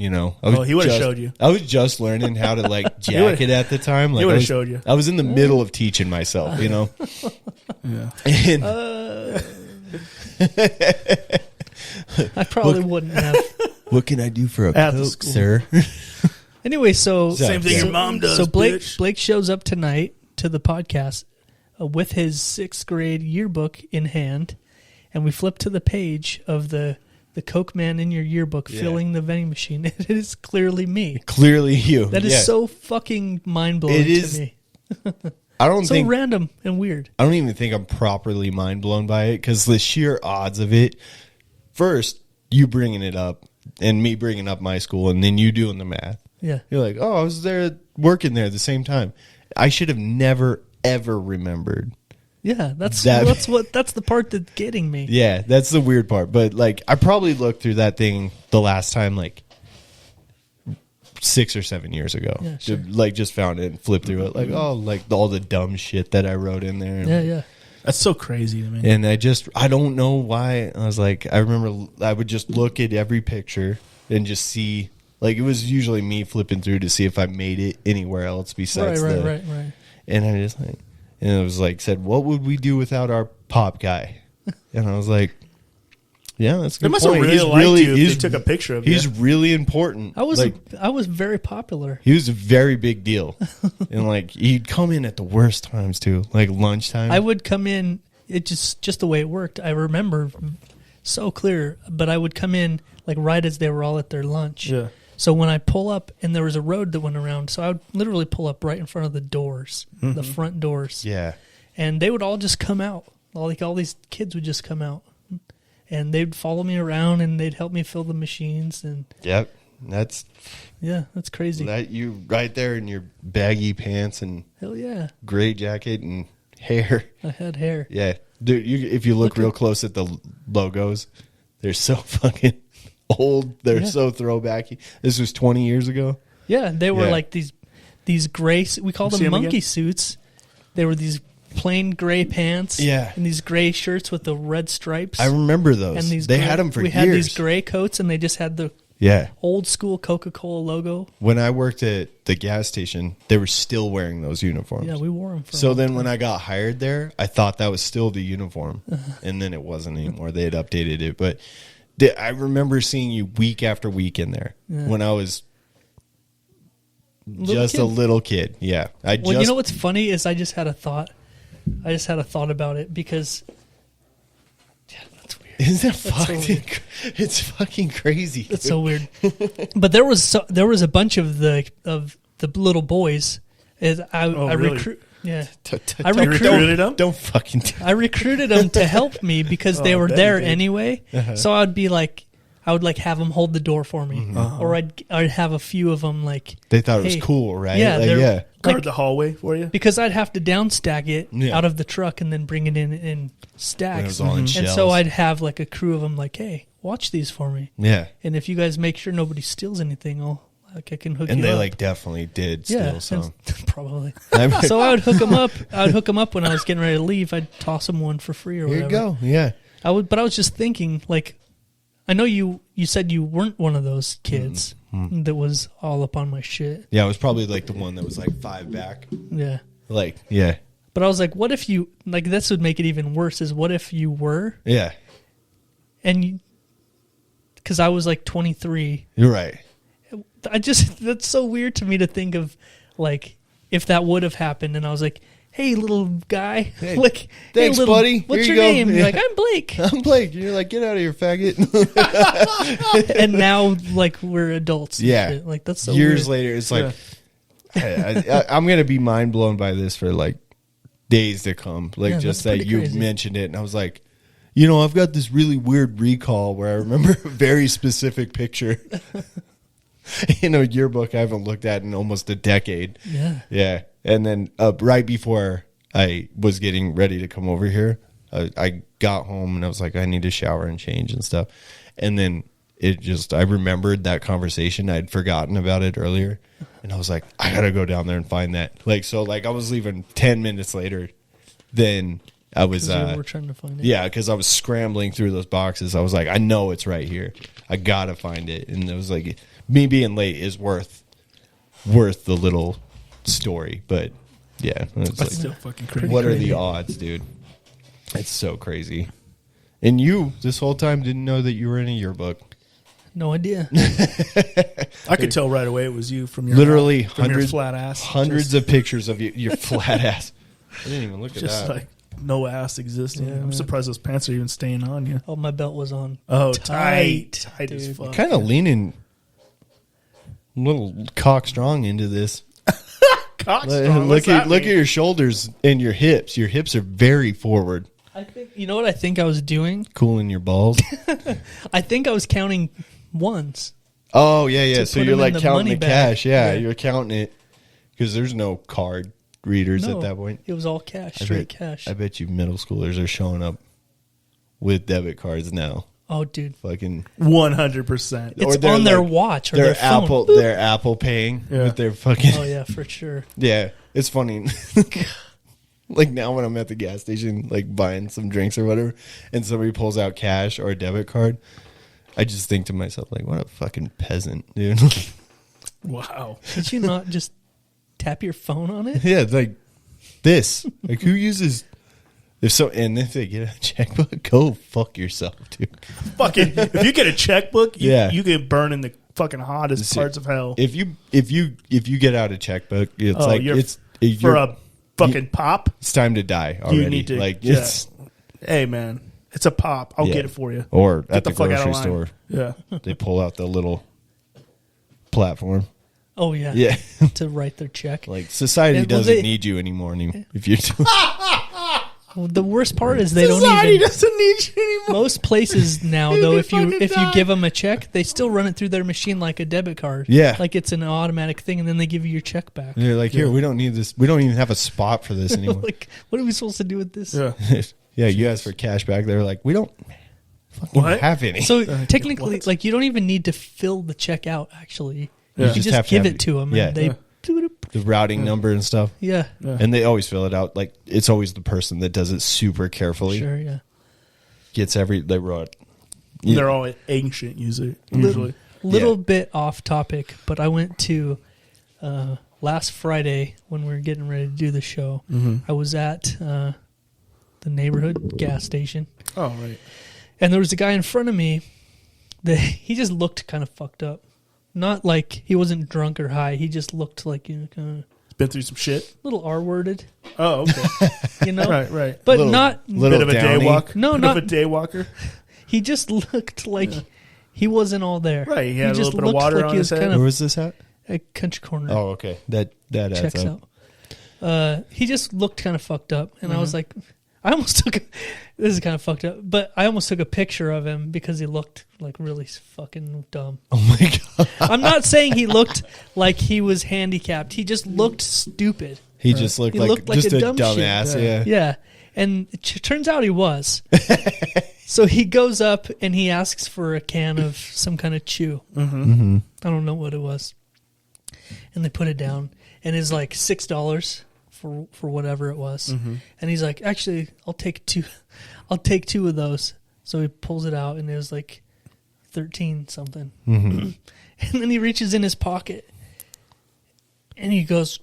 was he would've just- showed you. I was just learning how to like jack it at the time. Like, would've I was- showed you. I was in the middle of teaching myself. Yeah. And I probably wouldn't have. what can I do for a At the Coke, school. sir? Anyway, so Same thing your mom does, So Blake bitch. shows up tonight to the podcast with his 6th grade yearbook in hand, and we flip to the page of the Coke man in your yearbook Yeah. filling the vending machine. It is clearly me. Clearly, you. That is Yeah. so fucking mind blowing It to is me. I don't So think random and weird. I don't even think I'm properly mind blown by it because the sheer odds of it. First, you bringing it up and me bringing up my school, and then you doing the math. Yeah. You're like, oh, I was there working there at the same time. I should have never ever remembered. Yeah, that's That- that's the part that's getting me. Yeah, that's the weird part. But like, I probably looked through that thing the last time like 6 or 7 years ago. Yeah, sure. Like, just found it and flipped through it. Like, oh, like all the dumb shit that I wrote in there. Yeah, yeah. That's so crazy to me. And I don't know why. I was like, I remember I would just look at every picture and just see, like, it was usually me flipping through to see if I made it anywhere else besides Right. And I just like, and it was like, said, what would we do without our pop guy? And I was like, Yeah, that's a They good must have point. really He's liked you if he's- they took a picture of He's you. really important. I was like, I was very popular. he was a very big deal, and like he'd come in at the worst times too, like lunchtime. I would come in. It just the way it worked. I remember so clear. But I would come in like right as they were all at their lunch. Yeah. So when I pull up, and there was a road that went around, so I would literally pull up right in front of the doors, the front doors, yeah, and they would all just come out. All these kids would just come out, and they'd follow me around, and they'd help me fill the machines, and yep. That's that's crazy. that you right there in your baggy pants and Hell yeah, gray jacket and hair. I had hair. Yeah, dude. If you look real close at the logos, they're so fucking old. They're Yeah. so throwbacky. This was 20 years ago. Yeah, they were Yeah. like these gray. We called See them 'em monkey again? suits. They were these plain gray pants. Yeah. and these gray shirts with the red stripes. I remember those. and these they gray- had them for we years. had these gray coats, and they just had the Yeah. old school Coca-Cola logo. When I worked at the gas station, they were still wearing those uniforms. Yeah, we wore them. For a So long then time. when I got hired there, I thought that was still the uniform. And then it wasn't anymore. They had updated it. But I remember seeing you week after week in there when I was just a kid. little kid. Yeah. Well, you know what's funny is I just had a thought. About it because yeah, that's weird. Isn't that so fucking it's fucking crazy. That's so weird. But there was a bunch of the little boys. I really? recruit. Yeah, I I recruited them? Don't fucking I recruited them to help me because they I were bet there you did. anyway. So I would like have them hold the door for me, or I'd have a few of them like They thought it was hey, cool, right? Yeah, Like, they're- yeah. Guard like- the hallway for you. because I'd have to downstack it Yeah. out of the truck and then bring it in When it stacks, was all in and so shells. I'd have like a crew of them like, hey, watch these for me, Yeah. and if you guys make sure nobody steals anything, I can hook And you they up. like definitely did steal yeah, some. probably. I mean, So I would hook them up. I would hook them up when I was getting ready to leave. I'd toss them one for free or here whatever. you go. Yeah. But I was just thinking, like, I know you said you weren't one of those kids that was all up on my shit. Yeah, it was probably like the one that was like 5 back. Yeah. Like, yeah. But I was like, what if you, like, this would make it even worse, is what if you were, Yeah. and you, because I was like 23. You're right. That's so weird to me to think of, like, if that would have happened, and I was like, hey, little guy. Hey, like, hey, thanks, little, buddy. What's Here your you go. name? You're Yeah. like, I'm Blake. I'm Blake. You're like, get out of here, faggot. And now, like, we're adults. and Yeah. shit. Like, that's so Years weird. later, it's like, I'm going to be mind blown by this for like days to come. Like, Yeah, just that's that pretty you crazy. mentioned it. And I was like, you know, I've got this really weird recall where I remember a very specific picture in a yearbook I haven't looked at in almost a decade. Yeah. Yeah. And then right before I was getting ready to come over here, I got home and I was like, I need to shower and change and stuff. And then I remembered that conversation. I'd forgotten about it earlier. And I was like, I got to go down there and find that. Like, so like I was leaving 10 minutes later than I was. 'Cause you were trying to find it. Yeah, because I was scrambling through those boxes. I was like, I know it's right here. I got to find it. And it was like, me being late is worth the little story. But yeah, it's That's like, still fucking crazy. what are crazy. the odds, dude? It's so crazy. And you, this whole time, didn't know that you were in a yearbook. No idea. I could tell right away it was you from your Literally from your hundreds, flat ass. hundreds of pictures of you, your flat ass. I didn't even look at just that. like no ass existing. Yeah, I'm man. surprised those pants are even staying on you. Oh, my belt was on. Oh, Tight, tight as dude. fuck. Kind of leaning a little cock strong into this. Cock Look, strong. What's that look at mean? your shoulders and your hips. Your hips are very forward. I think, you know what I think I was doing? Cooling your balls. I think I was counting ones. Oh, yeah, yeah. To So put you're them in like the counting money the bag. cash. Yeah, Yeah. you're counting it because there's no card readers No, at that point. it was all cash, I straight bet- cash. I bet you middle schoolers are showing up with debit cards now. Oh, dude. Fucking 100%. It's they're on their like- watch or they're their phone. Apple Boop. they're Apple paying Yeah. with their fucking Oh, yeah, for sure. yeah. It's funny. Like now when I'm at the gas station, like buying some drinks or whatever, and somebody pulls out cash or a debit card, I just think to myself, like, what a fucking peasant, dude. Wow. Did you not just tap your phone on it? Yeah, it's like this. Like who uses if they get a checkbook, go fuck yourself, dude. Fucking, if you get a checkbook, Yeah. you get burned in the fucking hottest See, parts of hell. If you get out a checkbook, it's Oh, like you're- it's For a fucking pop, it's time to die already. you need to. like yeah. it's Hey, man, it's a pop. I'll yeah. get it for you. Or Get at the fuck out of grocery line. store, Yeah. they pull out the little platform. Oh yeah, Yeah, to write their check. like society Yeah, well, doesn't they- need you anymore. If you're doing, Well, the worst part is they don't Society even. doesn't need you anymore. Most places now, You though, can if you fucking die. give them a check, they still run it through their machine like a debit card. Yeah. like it's an automatic thing, and then they give you your check back. they're like, here, we don't need this. We don't even have a spot for this anymore. Like, what are we supposed to do with this? Yeah. Yeah, you ask for cash back. They're like, we don't fucking What? have any. So technically, what? like, you don't even need to fill the check out. Actually, Yeah. you You just have to give have it to them, yeah. and they. the routing number and stuff. Yeah, Yeah. And they always fill it out. Like, it's always the person that does it super carefully. sure, yeah. Gets they wrote. They're all ancient usually. Little Yeah. bit off topic, but I went to last Friday when we were getting ready to do the show. I was at the neighborhood gas station, Oh, right. and there was a guy in front of me that he just looked kind of fucked up. Not like he wasn't drunk or high. He just looked like, you know, kind of Been through some shit. little R-worded, Oh, okay. you know. Right, right. But Little- not. little Bit of a downy. daywalk. No, Bit not- of a daywalker. He just looked like he wasn't all there. Right, he had a just little bit of looked water like on he his was head. kind Where of was this at? a country corner. Oh, okay. That adds Checks up. out. He just looked kind of fucked up, and I was like, I almost took. This is kind of fucked up, but I almost took a picture of him because he looked like really fucking dumb. Oh my god. I'm not saying he looked like he was handicapped. He just looked stupid. He just looked He like looked like just a a dumb shit. dumbass. Yeah. Yeah, and it turns out he was. So he goes up and he asks for a can of some kind of chew. Mm-hmm. I don't know what it was. And they put it down, and it's like $6 for whatever it was. And he's like, actually, I'll take two of those. So he pulls it out, and it was like 13 something. And then he reaches in his pocket, and he goes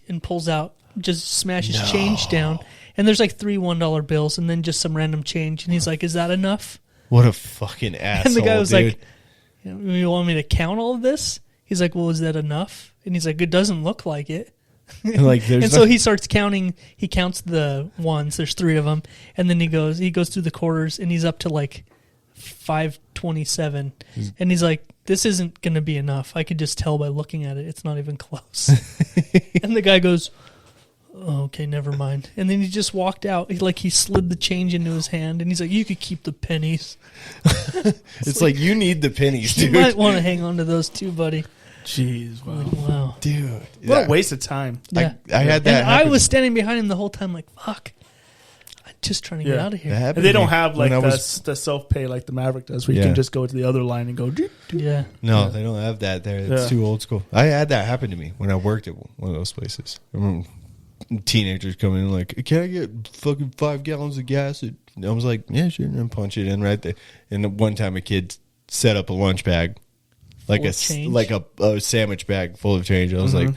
and pulls out, just smashes change down. And there's like 3 $1 bills, and then just some random change. And he's like, "Is that enough?" What a fucking asshole. And the guy was dude. like, "You want me to count all of this?" He's like, "Well, is that enough?" And he's like, "It doesn't look like it." like there's And so he starts counting. He counts the ones. There's 3 of them, and then he goes through the quarters, and he's up to like 527. And he's like, "This isn't going to be enough. I could just tell by looking at it. It's not even close." And the guy goes, "Oh, okay, never mind." And then he just walked out. He slid the change into his hand, and he's like, "You could keep the pennies. it's like you need the pennies, You dude. might want to hang on to those too, buddy." Jeez, wow. Like, wow. Dude. What a waste of time. Yeah. I had that And I happen. was standing behind him the whole time, like, fuck. I'm just trying to get Yeah. out of That here. happened And they to don't me have like when I the, was- the self pay like the Maverick does, where you Yeah. can just go to the other line and go. Doot, doot. Yeah. No, they don't have that there. It's Yeah. too old school. I had that happen to me when I worked at one of those places. I remember teenagers coming in like, "Can I get fucking 5 gallons of gas?" And I was like, "Yeah, sure," and punch it in right there. And then one time a kid set up a lunch bag, like Full of change? like a sandwich bag full of change. I was like,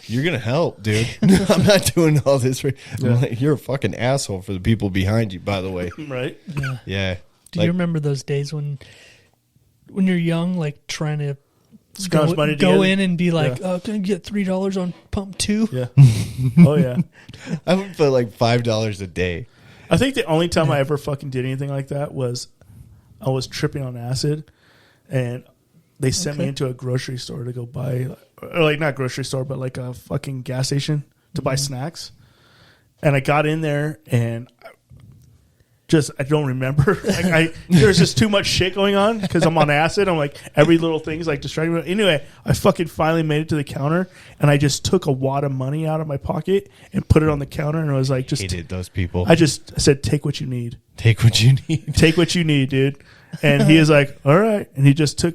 "You're gonna help, dude. I'm not doing all this for." I'm like, "You're a fucking asshole for the people behind you." By the way, Right? Yeah. yeah. Do Like, you remember those days when you're young, like trying to Scrounge money go together? in and be like, Yeah. "Oh, can I get $3 on pump 2?" Yeah. Oh yeah. I would put like $5 a day. I think the only time I ever fucking did anything like that was I was tripping on acid, and they sent me Okay. into a grocery store to go buy, or like not grocery store, but like a fucking gas station to buy snacks. And I got in there and I don't remember. There's just too much shit going on because I'm on acid. I'm like, every little thing's like distracting me. Anyway, I fucking finally made it to the counter, and I just took a wad of money out of my pocket and put it on the counter, and I was like, Hated those people. I said, take what you need. Take what you need. Take what you need, dude. And he is like, all right. And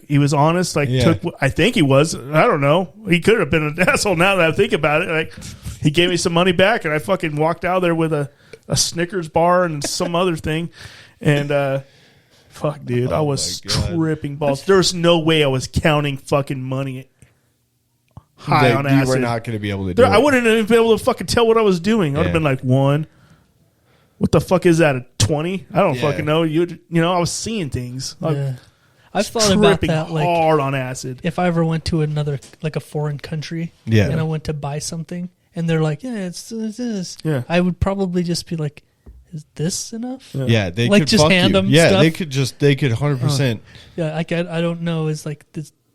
he was honest. Like, Yeah. I think he was. I don't know. He could have been an asshole now that I think about it. Like, he gave me some money back, and I fucking walked out there with a Snickers bar and some other thing. And, fuck, dude, I Oh was my God. tripping balls. There's no way I was counting fucking money high That on you acid. were not going to be able to do it. I wouldn't have been able to fucking tell what I was doing. I would have Yeah. been like 1, What the fuck is that? A 20? I don't Yeah. fucking know. You know, I was seeing things. I Yeah. was I've thought about tripping that. Like, hard on acid. if I ever went to another, like a foreign country, Yeah. and I went to buy something, and they're like, "Yeah, it's this," Yeah. I would probably just be like, "Is this enough?" Yeah, they Like, could just fuck hand you. them Yeah, stuff? they could 100%. Yeah, I don't know. Is like,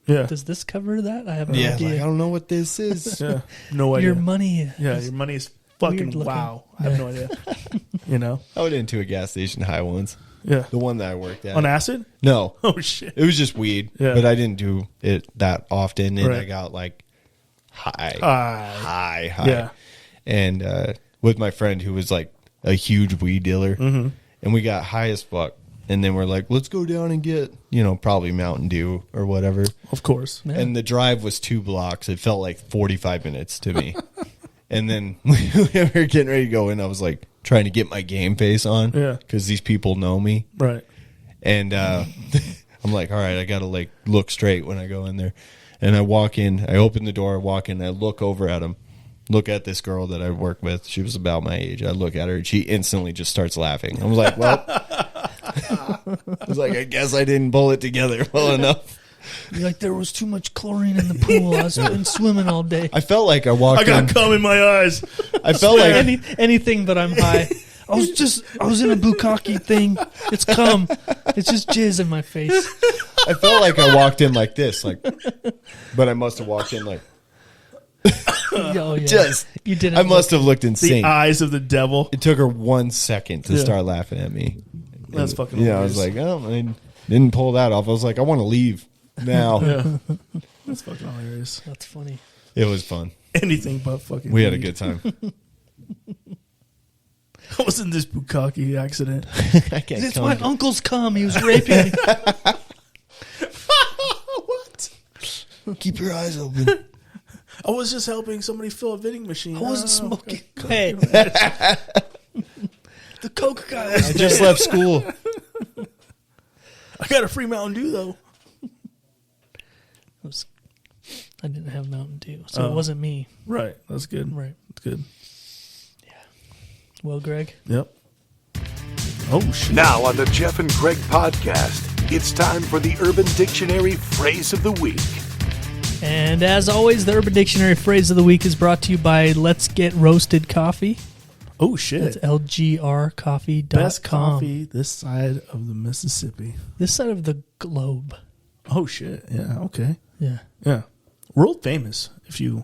Yeah. does this cover that? I have no Yeah, like, I idea. don't know what this is. Yeah. No idea. Your money. Yeah, is- your money is fucking weird looking. wow. I have no idea. You know? I went into a gas station high once. Yeah. The one that I worked at. On acid? No, Oh, shit. it was just weed. Yeah. But I didn't do it that often, and Right. I got like high. Ah, High. yeah. And with my friend who was like a huge weed dealer, Mm-hmm. and we got high as fuck. And then we're like, let's go down and get, probably Mountain Dew or whatever. Of course. Yeah. And the drive was 2 blocks. It felt like 45 minutes to me. And then we were getting ready to go in. I was like trying to get my game face on. Yeah. Because these people know me. Right. And I'm like, all right, I got to like look straight when I go in there. And I walk in, I open the door, I walk in, I look over at him, look at this girl that I work with. She was about my age. I look at her, and she instantly just starts laughing. I was like, well, I was like, I guess I didn't pull it together well enough. You're like, there was too much chlorine in the pool. I was been swimming all day. I felt like I walked I got in. cum in my eyes. I felt like Anything but I'm high. I was in a bukkake thing. It's cum. It's just jizz in my face. I felt like I walked in like this, like, but I must have walked in like Oh, yeah. just. You didn't. I must have looked The insane. eyes of the devil. It took her 1 second to Yeah. start laughing at me. That's fucking Yeah, I was hilarious. like, oh, I didn't pull that off. I was like, I want to leave now. Yeah. That's fucking hilarious. That's funny. It was fun. Anything but fucking. We had a weed. good time. I was in this bukkake accident. I can't It's come my to- uncle's cum. He was raping me. What? Keep your eyes open. I was just helping somebody fill a vending machine. I wasn't don't know. smoking. Hey. The Coke guy was I just left school. I got a free Mountain Dew though. I didn't have Mountain Dew, so Oh. it wasn't me. Right. That's good. Right. That's good. Well, Greg, Yep. Oh shit. Now on the Jeff and Greg podcast, it's time for the Urban Dictionary Phrase of the Week. and as always, the Urban Dictionary phrase of the week is brought to you by Let's Get Roasted Coffee. Oh shit. That's lgrcoffee.com. Best coffee this side of the Mississippi. This side of the globe. Oh shit. Yeah. Okay. Yeah. Yeah. World famous if you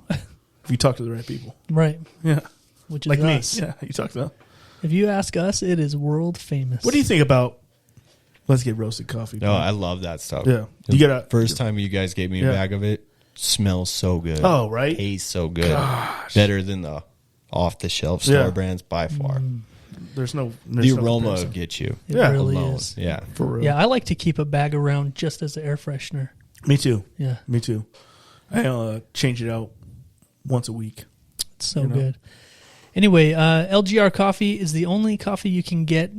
talk to the right people. Right. Yeah. Which is Like us. me. Yeah. You talk to them. If you ask us, it is world famous. What do you think about Let's Get Roasted Coffee? No, I love that stuff. Yeah. The You gotta- first time you guys gave me a Yeah. bag of it, smells so good. Oh, right? Tastes so good. Better than the off the shelf store Yeah. brands by far. There's no The no aroma comparison. gets you. It Yeah. really alone. is. Yeah. For real. Yeah, I like to keep a bag around just as an air freshener. Me too. Yeah, Me too. I change it out once a week. it's so You know? good. Anyway, LGR coffee is the only coffee you can get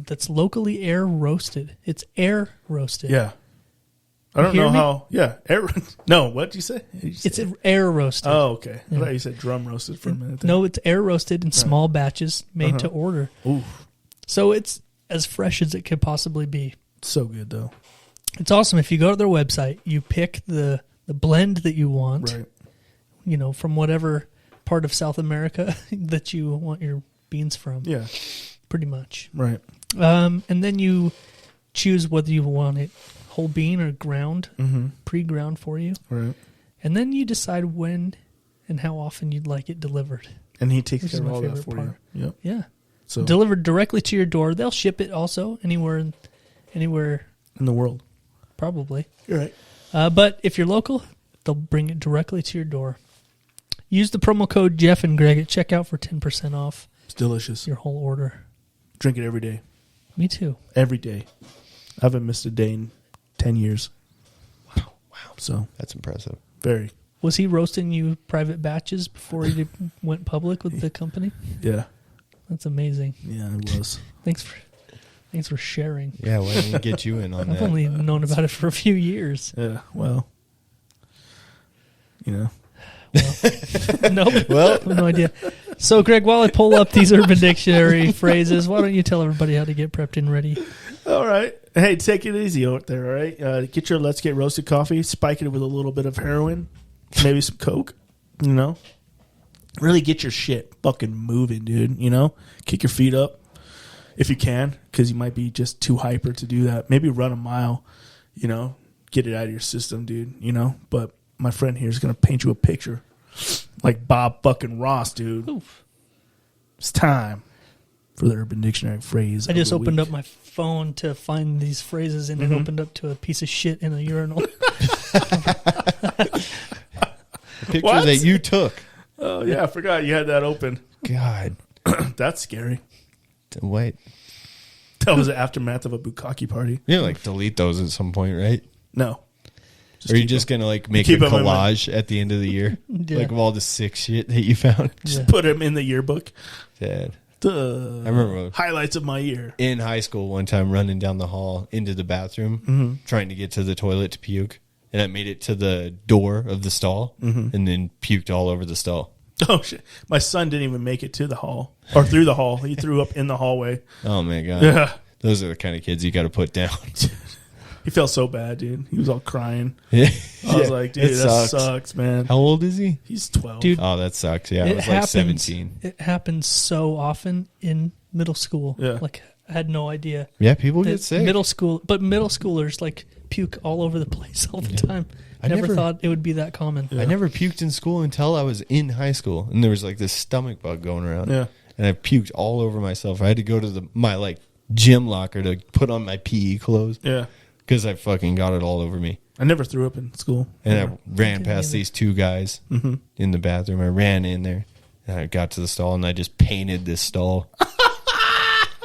that's locally air roasted. It's air roasted. Yeah. I don't hear know me? how. Yeah. No, what did you say? Did you say- It's air roasted. Oh, okay. I Yeah. thought you said drum roasted for a minute. There. No, it's air roasted in small batches made to order. Ooh, So it's as fresh as it could possibly be. so good though. It's awesome. If you go to their website, you pick the blend that you want, Right. From whatever part of South America that you want your beans from, Yeah. pretty much. Right. And then you choose whether you want it whole bean or ground, pre-ground for you. Right. And then you decide when and how often you'd like it delivered. And he takes This care is of my all that favorite for part. you. Yep. Yeah. So Delivered directly to your door. They'll ship it also anywhere in the world. probably. You're right. But if you're local, they'll bring it directly to your door. Use the promo code Jeff and Greg at checkout for 10% off It's delicious. your whole order. Drink it every day. Me too. Every day. I haven't missed a day in 10 years. Wow. So That's impressive. very. Was he roasting you private batches before he went public with the company? Yeah. That's amazing. Yeah, it was. Thanks for sharing. Yeah, why didn't we get you in on I've that? only known about it for a few years. Yeah. Well. You know. Nope. Well, I have no idea. So, Greg, while I pull up these Urban Dictionary phrases, why don't you tell everybody how to get prepped and ready? All right. Hey, take it easy out there, all right? Get your Let's Get Roasted coffee, spike it with a little bit of heroin, maybe some Coke, you know? Really get your shit fucking moving, dude, you know? Kick your feet up if you can, because you might be just too hyper to do that. Maybe run a mile, you know? Get it out of your system, dude, you know? But my friend here is going to paint you a picture like Bob fucking Ross, dude. Oof. It's time for the Urban Dictionary phrase. I just of the opened week. up my phone to find these phrases, and it opened up to a piece of shit in a urinal. The picture What? that you took. Oh, yeah, I forgot you had that open. God. That's scary. Wait. That was the aftermath of a bukkake party. You know, like delete those at some point, right? No. Or are you keep just them. going to like make a Keep 'em in collage at the end of the year? Yeah. Like of all the sick shit that you found? Yeah. Put them in the yearbook. Dad. The I remember highlights of my year. in high school one time running down the hall into the bathroom, trying to get to the toilet to puke. And I made it to the door of the stall and then puked all over the stall. Oh, shit. My son didn't even make it to the hall or through the hall. He threw up in the hallway. Oh, my God. Yeah. Those are the kind of kids you got to put down. He felt so bad, dude. He was all crying. Yeah. I was like, dude, It that sucks, man. How old is he? He's 12. Dude, Oh, that sucks. Yeah, I it was like happens. 17. It happens so often in middle school. Yeah. Like, I had no idea. Yeah, people that get sick. middle schoolers like puke all over the place all the time. I Never never- thought it would be that common. I never puked in school until I was in high school, and there was like this stomach bug going around. Yeah. And I puked all over myself. I had to go to my like gym locker to put on my PE clothes Yeah. because I fucking got it all over me. I never threw up in school. And I ran didn't past either. these two guys in the bathroom. I ran in there, and I got to the stall, and I just painted this stall.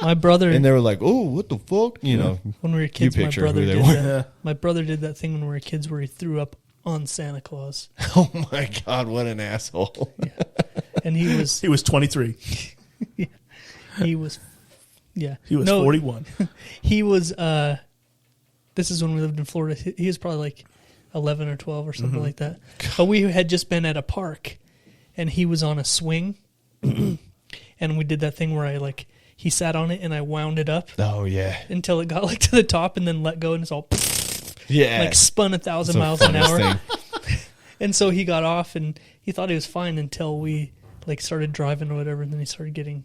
My brother, And they were like, "Oh, what the fuck?" You know. when we were kids, You my picture brother who they did were. that. Yeah. My brother did that thing when we were kids where he threw up on Santa Claus. Oh my God, what an asshole! And he was, He was 23. he was, yeah. He was No, 41. He was, this is when we lived in Florida. He was probably like 11 or 12 or something like that. But we had just been at a park and he was on a swing. And we did that thing where he sat on it and I wound it up Oh yeah, until it got like to the top and then let go and it's all yeah. like spun 1,000 miles an hour. And so he got off and he thought he was fine until we like started driving or whatever. And then he started getting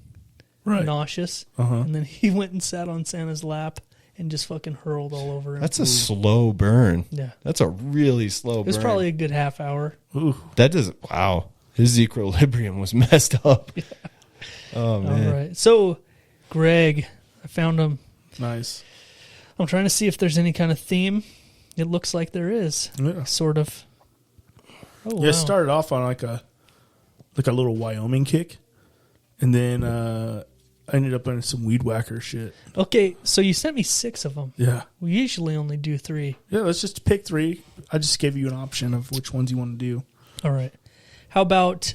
Right. nauseous. And then he went and sat on Santa's lap and just fucking hurled all over him. That's a slow burn. Yeah. That's a really slow burn. It was probably a good half hour. Ooh. That doesn't. Wow, his equilibrium was messed up. Oh man. All right. So, Greg, I found him. Nice. I'm trying to see if there's any kind of theme. It looks like there is. Yeah. Sort of. Oh, Yeah, wow. it started off on like a little Wyoming kick. And then I ended up on some weed whacker shit. Okay, so you sent me 6 of them. Yeah. We usually only do 3. Yeah, let's just pick 3. I just gave you an option of which ones you want to do. All right. How about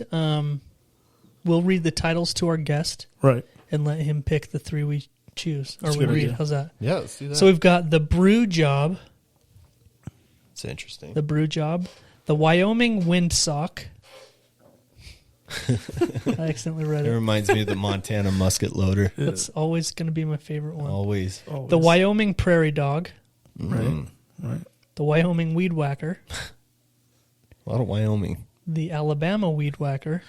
we'll read the titles to our guest Right. and let him pick the 3 we choose. Or That's a we good read. idea. How's that? Yeah, let's do that. So we've got the Brew Job, it's interesting. the Wyoming Windsock. I accidentally read It it. reminds me of the Montana musket loader. That's always going to be my favorite one. Always. Always. The Wyoming Prairie Dog, Right. Right. the Wyoming Weed Whacker, A lot of Wyoming. the Alabama Weed Whacker.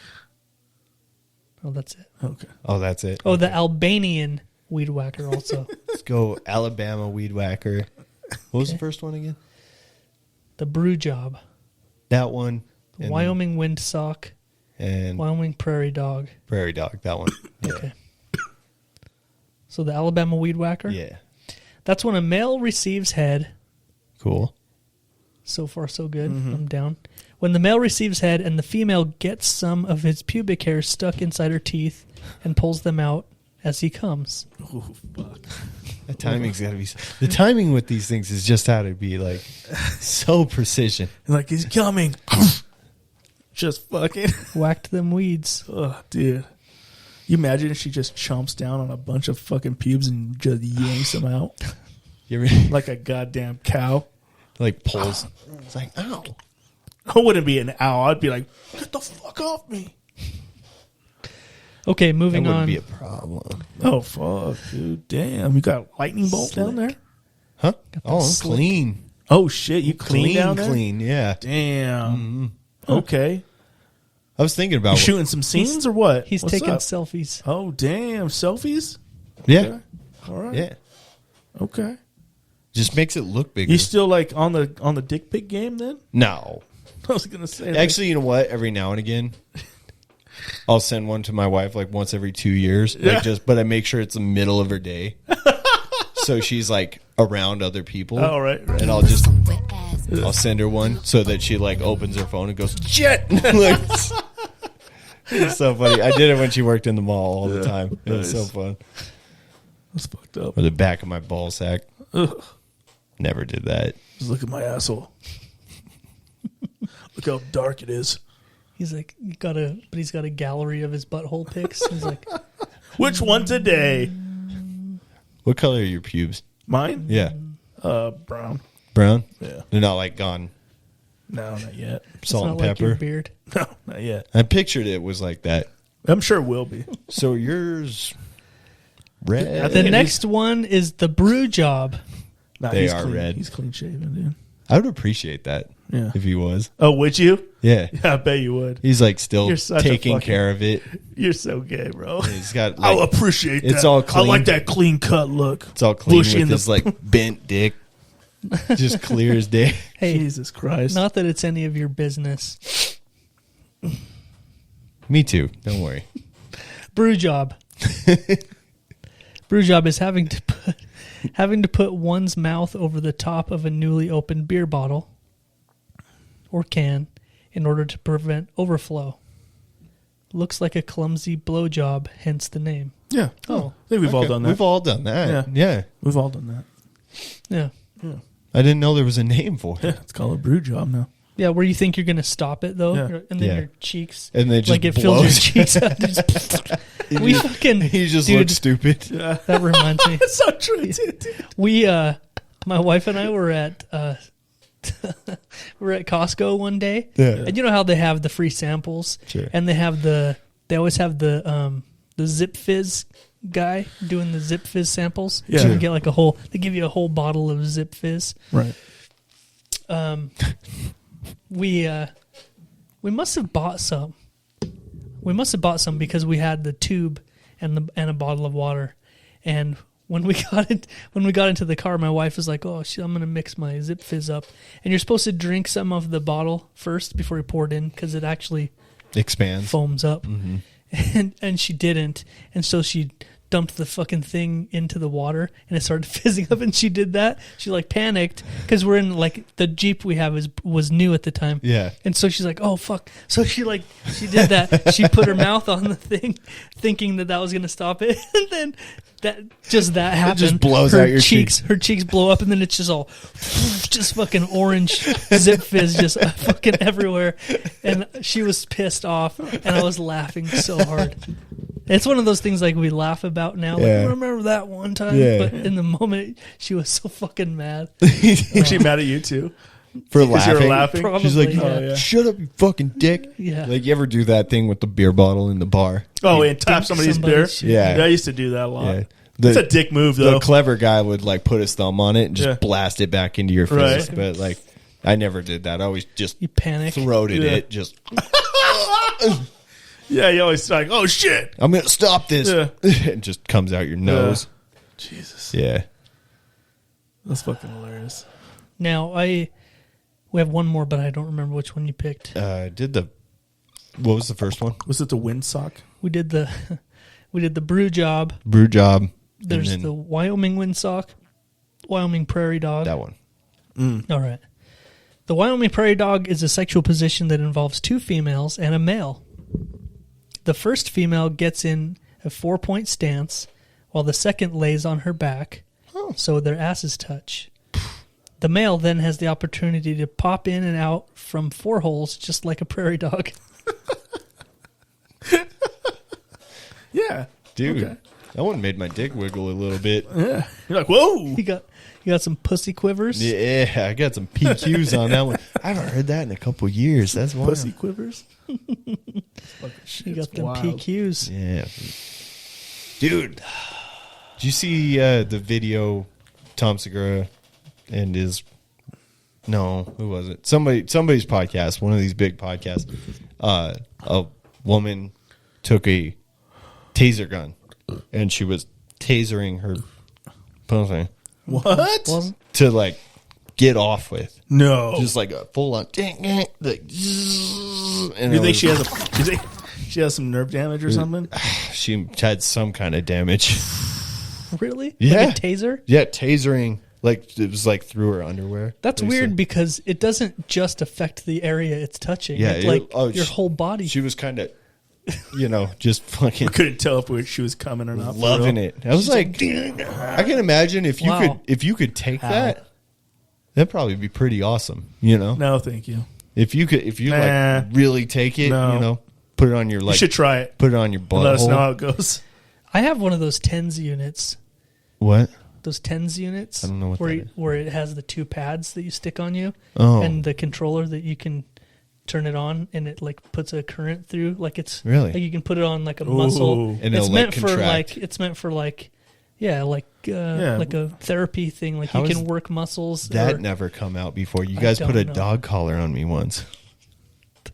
Oh, that's it. Okay. Oh, that's it. Oh, the Albanian Weed Whacker also. Let's go Alabama weed whacker. What was the Okay. first one again? The Brew Job, That one. and- Wyoming Windsock, and Wyoming Prairie Dog. Prairie Dog. That one. Yeah. Okay. So the Alabama Weed Whacker. Yeah. That's when a male receives head. Cool. So far, so good. I'm down. When the male receives head and the female gets some of his pubic hair stuck inside her teeth and pulls them out as he comes. Ooh, fuck. The timing's got to be. The timing with these things is just how to be like so precision. Like, he's coming. Just fucking. Whacked them weeds. Oh, dude. You imagine if she just chomps down on a bunch of fucking pubes and just yanks them out You ever like a goddamn cow? like pulls? It's like ow. I wouldn't be an owl. I'd be like, get the fuck off me. Okay, That moving wouldn't on. be a problem. Oh fuck, dude! Damn, you got lightning bolt down there. Huh? Oh, I'm slick. clean. Oh shit, you clean down there? Clean, yeah. Damn. Okay. I was thinking You about shooting some scenes or what? He's What's taking up? selfies. Oh damn, selfies. Yeah. Okay. All right. Yeah. Okay. Just makes it look bigger. You still like on the dick pic game then? No. I was gonna say. like, Actually, you know what? Every now and again, I'll send one to my wife like once every 2 years. Like but I make sure it's the middle of her day. So she's like around other people. oh right. And I'll send her one so that she like opens her phone and goes, shit. Like, it's so funny. I did it when she worked in the mall all the time. It was so Nice. fun. That's fucked up. Or the back of my ball sack. Ugh. Never did that. Just look at my asshole. Look how dark it is. He's like, he's got a gallery of his butthole pics. He's like, Which one today? What color are your pubes? Mine? Yeah. Brown. Brown? Yeah. They're not like gone No, not yet. it's salt not and like your pepper. beard. No, not yet. I pictured it was like that. I'm sure it will be. So yours red. The next one is the brew job. Nah, They he's are clean. red. He's clean shaven, dude. I would appreciate that Yeah. if he was. Oh, would you? Yeah. Yeah, I bet you would. He's like still You're such a taking fucking- care of it. You're so gay, bro. He's got I'll like appreciate that. it's all I clean. like that clean cut look. it's all clean bushy in with his like bent dick. Just clear as day. Hey, Jesus Christ. not that it's any of your business. Me too. Don't worry. Brew job. Brew job is having to put one's mouth over the top of a newly opened beer bottle or can in order to prevent overflow. Looks like a clumsy blow job, hence the name. Yeah. Oh, I think we've all Okay. done that. We've all done that. Yeah. We've all done that. yeah. I didn't know there was a name for it. Yeah, it's called a brew job now. Yeah, where you think you're going to stop it, though, Yeah. and then Yeah. your cheeks, And then it just like it fills your blows. cheeks out. Just- we fucking, He just dude, looks stupid. that reminds me. It's so true, dude. We, my wife and I were at, we were at Costco one day, Yeah. and you know how they have the free samples, Sure. and they always have the Zip Fizz guy doing the Zip Fizz samples. Yeah. So you get like they give you a whole bottle of Zip Fizz. Right. We must have bought some. We must have bought some because we had the tube and a bottle of water. And when we got into the car, my wife was like, "Oh, I'm gonna mix my Zip Fizz up." And you're supposed to drink some of the bottle first before you pour it in because it actually Expands. foams up. And she didn't, and so she dumped the fucking thing into the water and it started fizzing up, and she did that. She like panicked because we're in like the Jeep we have was new at the time. Yeah. And so she's like, "Oh fuck!" So she did that. She put her mouth on the thing, thinking that was gonna stop it, and then that happened. just blows her out your cheeks. Her cheeks blow up, and then it's just all, just fucking orange Zip Fizz just fucking everywhere. And she was pissed off, and I was laughing so hard. It's one of those things like we laugh about now. Yeah. Like, remember that one time? Yeah. But in the moment, she was so fucking mad. Was she mad at you too? For Because you were laughing. laughing? Probably, She's like, yeah. Oh, yeah. shut up, you fucking dick. Yeah. Like, you ever do that thing with the beer bottle in the bar? Oh, and tap Dink somebody's beer? somebody's shit. Yeah. I used to do that a lot. Yeah. It's a dick move, though. The clever guy would, like, put his thumb on it and just Yeah. blast it back into your face. Right. But, like, I never did that. I always just You panic. throated Yeah. it. Just, Yeah, you always like, oh, shit. I'm going to stop this. Yeah. It just comes out your nose. Jesus. Yeah. That's fucking hilarious. Now we have one more, but I don't remember which one you picked. What was the first one? Was it the windsock? We did the brew job. Brew job. and There's then the Wyoming windsock, Wyoming prairie dog. that one. All right. The Wyoming prairie dog is a sexual position that involves two females and a male. The first female gets in a 4-point stance, while the second lays on her back, so their asses touch. The male then has the opportunity to pop in and out from 4 holes, just like a prairie dog. Yeah. Dude. Okay. That one made my dick wiggle a little bit. Yeah. You're like, whoa. You got some pussy quivers. Yeah, I got some PQs on that one. I haven't heard that in a couple years. That's wild. Pussy quivers. Fucking shit. You got It's them wild. PQs. Yeah. Dude, did you see the video Tom Segura and his... No, who was it? Somebody's podcast, one of these big podcasts. A woman took a taser gun and she was tasering her pussy What? Wasn't to like get off with. No. Just like a full on ding, ding, like, and you it think was- she has you think she has some nerve damage or something? she had some kind of damage. really? Yeah. Like a taser? Yeah, tasering. Like it was like through her underwear. That's basically. weird because it doesn't just affect the area it's touching. Yeah, It's like your she- whole body. She was kind of, just fucking I couldn't tell if she was coming or not. for loving real. it. I was like, I can imagine if you Wow. could take that, that'd probably be pretty awesome. You know, No, thank you. if you Nah. like really take it, No. put it on your You like, should try it. put it on your butt. Let us know how it goes. I have one of those TENS units. What? Those TENS units. I don't know what where that you- is. where it has the two pads that you stick on you, Oh. and the controller that you can turn it on, and it like puts a current through. Like it's Really? like you can put it on like a muscle. Ooh. And it's it'll, meant like, for contract. like it's meant for like like Yeah. like a therapy thing. Like How you is can work muscles. That or- never come out before. You I guys put a don't know. dog collar on me once.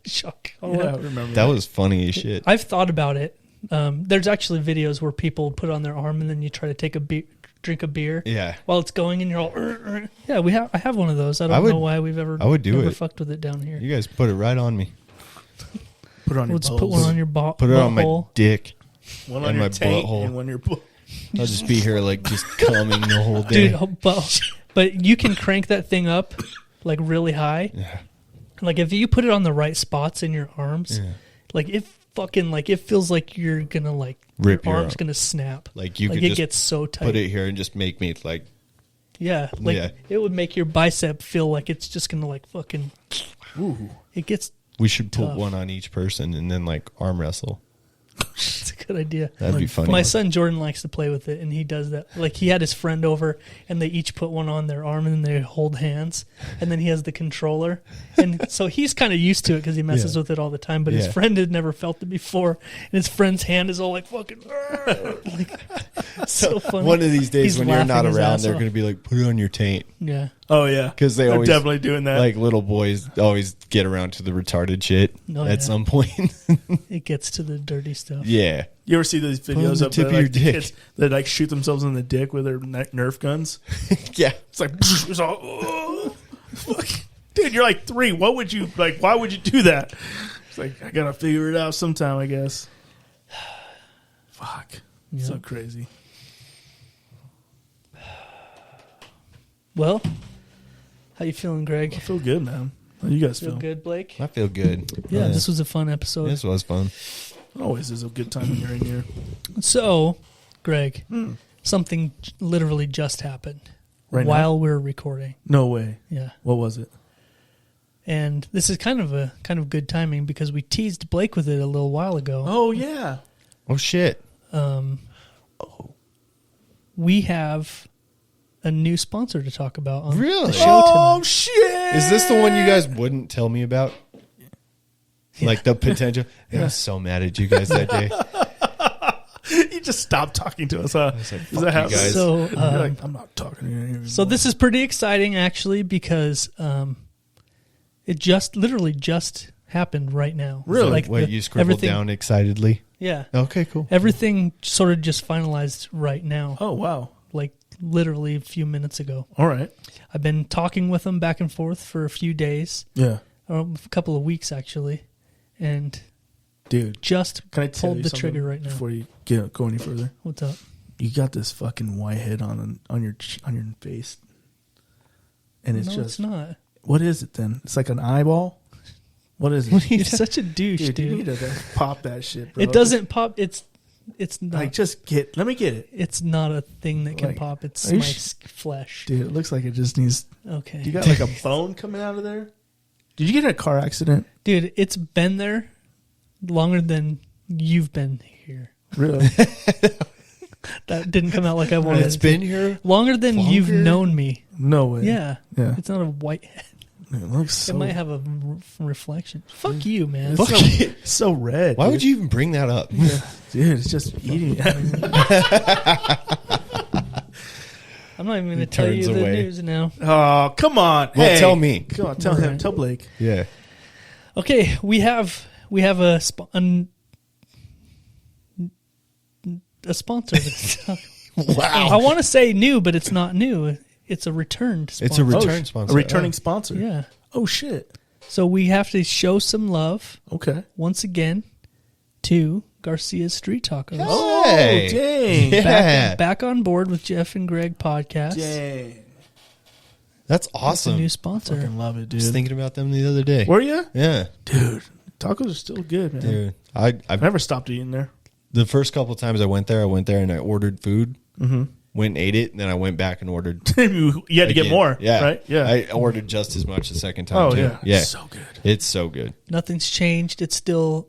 shock. Yeah, I remember That was funny as shit. I've thought about it. There's actually videos where people put it on their arm and then you try to take drink a beer. Yeah. While it's going and you're all, yeah, I have one of those. I don't I would- know why we've ever, I would do ever it. fucked with it down here. You guys put it right on me. Put it on your Let's balls. put one on your Put it on my butthole. dick. One and on your my taint butthole. and one on your butt. I'll just be here like just coming the whole day. Dude, but you can crank that thing up like really high. Yeah. Like if you put it on the right spots in your arms, Yeah. like it fucking like it feels like you're gonna like Rip your your arm's arm. gonna snap. Like you like could it just gets so tight. put it here and just make me like Yeah, like Yeah. it would make your bicep feel like it's just gonna like fucking. Ooh. It gets. we should put Tough. one on each person and then like arm wrestle. It's a good idea. That'd be funny. My son Jordan likes to play with it, and he does that. Like he had his friend over, and they each put one on their arm, and they hold hands, and then he has the controller, and so he's kind of used to it because he messes Yeah. with it all the time. But Yeah. his friend had never felt it before, and his friend's hand is all like fucking. Like, so funny. One of these days He's when you're not laughing his around, ass they're off. going to be like, put it on your taint. Yeah. Oh yeah, 'Cause they They're always- definitely doing that. Like little boys always get around to the retarded shit Oh, at yeah. some point. It gets to the dirty stuff. Yeah. you ever see those on videos the of tip the, of your like, the dick. kids that like shoot themselves in the dick with their Nerf guns? Yeah. It's like it's all, oh, fuck. Dude, you're like 3. What would you like? Why would you do that? It's like I gotta figure it out sometime, I guess. Fuck, Yeah. so crazy. Well, how you feeling, Greg? I feel good, man. How you guys Feel feel? good, Blake? I feel good. Yeah, this was a fun episode. This was fun. Always is a good time when you're in here. So, Greg, Hmm. something literally just happened Right now? while we're recording. No way. Yeah. What was it? And this is kind of good timing because we teased Blake with it a little while ago. Oh yeah. Oh, shit. We have a new sponsor to talk about on Really? the show Oh tonight. shit! Is this the one you guys wouldn't tell me about? Like the potential? I was so mad at you guys that day. You just stopped talking to us, huh? was like, Is fuck that how- you guys. So, You're like, I'm not talking to you anymore. So this is pretty exciting actually because it just literally just happened right now. Really? Like What, the- you scribbled everything, down excitedly? Yeah. Okay, cool. Everything sort of just finalized right now. Oh wow. Like literally a few minutes ago. All right. I've been talking with them back and forth for a few days, Yeah, or a couple of weeks actually, and dude. just Can I tell pulled you the something trigger right now. before you go any further? What's up? You got this fucking whitehead on your face, and it's No, just it's not. what is it then? It's like an eyeball. What is it? You're such a douche, Dude, dude. you need to pop that shit, bro. It doesn't pop. It's not. like just let me get it, It's not a thing that can Like, pop. It's are you my dude. flesh. It looks like it just needs. Okay. You got like a bone coming out of there. Did you get in a car accident? Dude, it's been there longer than you've been here. Really? That didn't come out like I wanted. It's been here. Longer than you've Longer? known me. No way. Yeah. Yeah. It's not a white head. It looks so. It might have a reflection. Fuck you, man. It's so red. Why dude. would you even bring that up? Dude, it's just eating. I'm not even going to tell you turns the away. news now. Oh, come on. Well, Hey, tell me. Come on, tell him. Alright. Tell Blake. Yeah. Okay, we have a sponsor. Wow. I want to say new, but it's not new. It's a returned sponsor. It's a Oh, return sponsor. A returning sponsor. Yeah. Oh, shit. So we have to show some love Okay. once again to Garcia's Street Tacos. Hey. Oh, dang. Yeah. Back on board with Jeff and Greg podcast. Dang. That's It's a awesome. new I sponsor. Fucking love it, dude. was thinking about them the other day. Were you? Yeah. Dude, tacos are still good, man. Dude. I've I never stopped eating there. the first couple times I went there and I ordered food. Mm-hmm. Went and ate it, and then I went back and ordered. You had to get again. more, Yeah. right? Yeah. I ordered just as much the second time, Oh, too. yeah. Yeah. So good. It's so good. Nothing's changed. It's still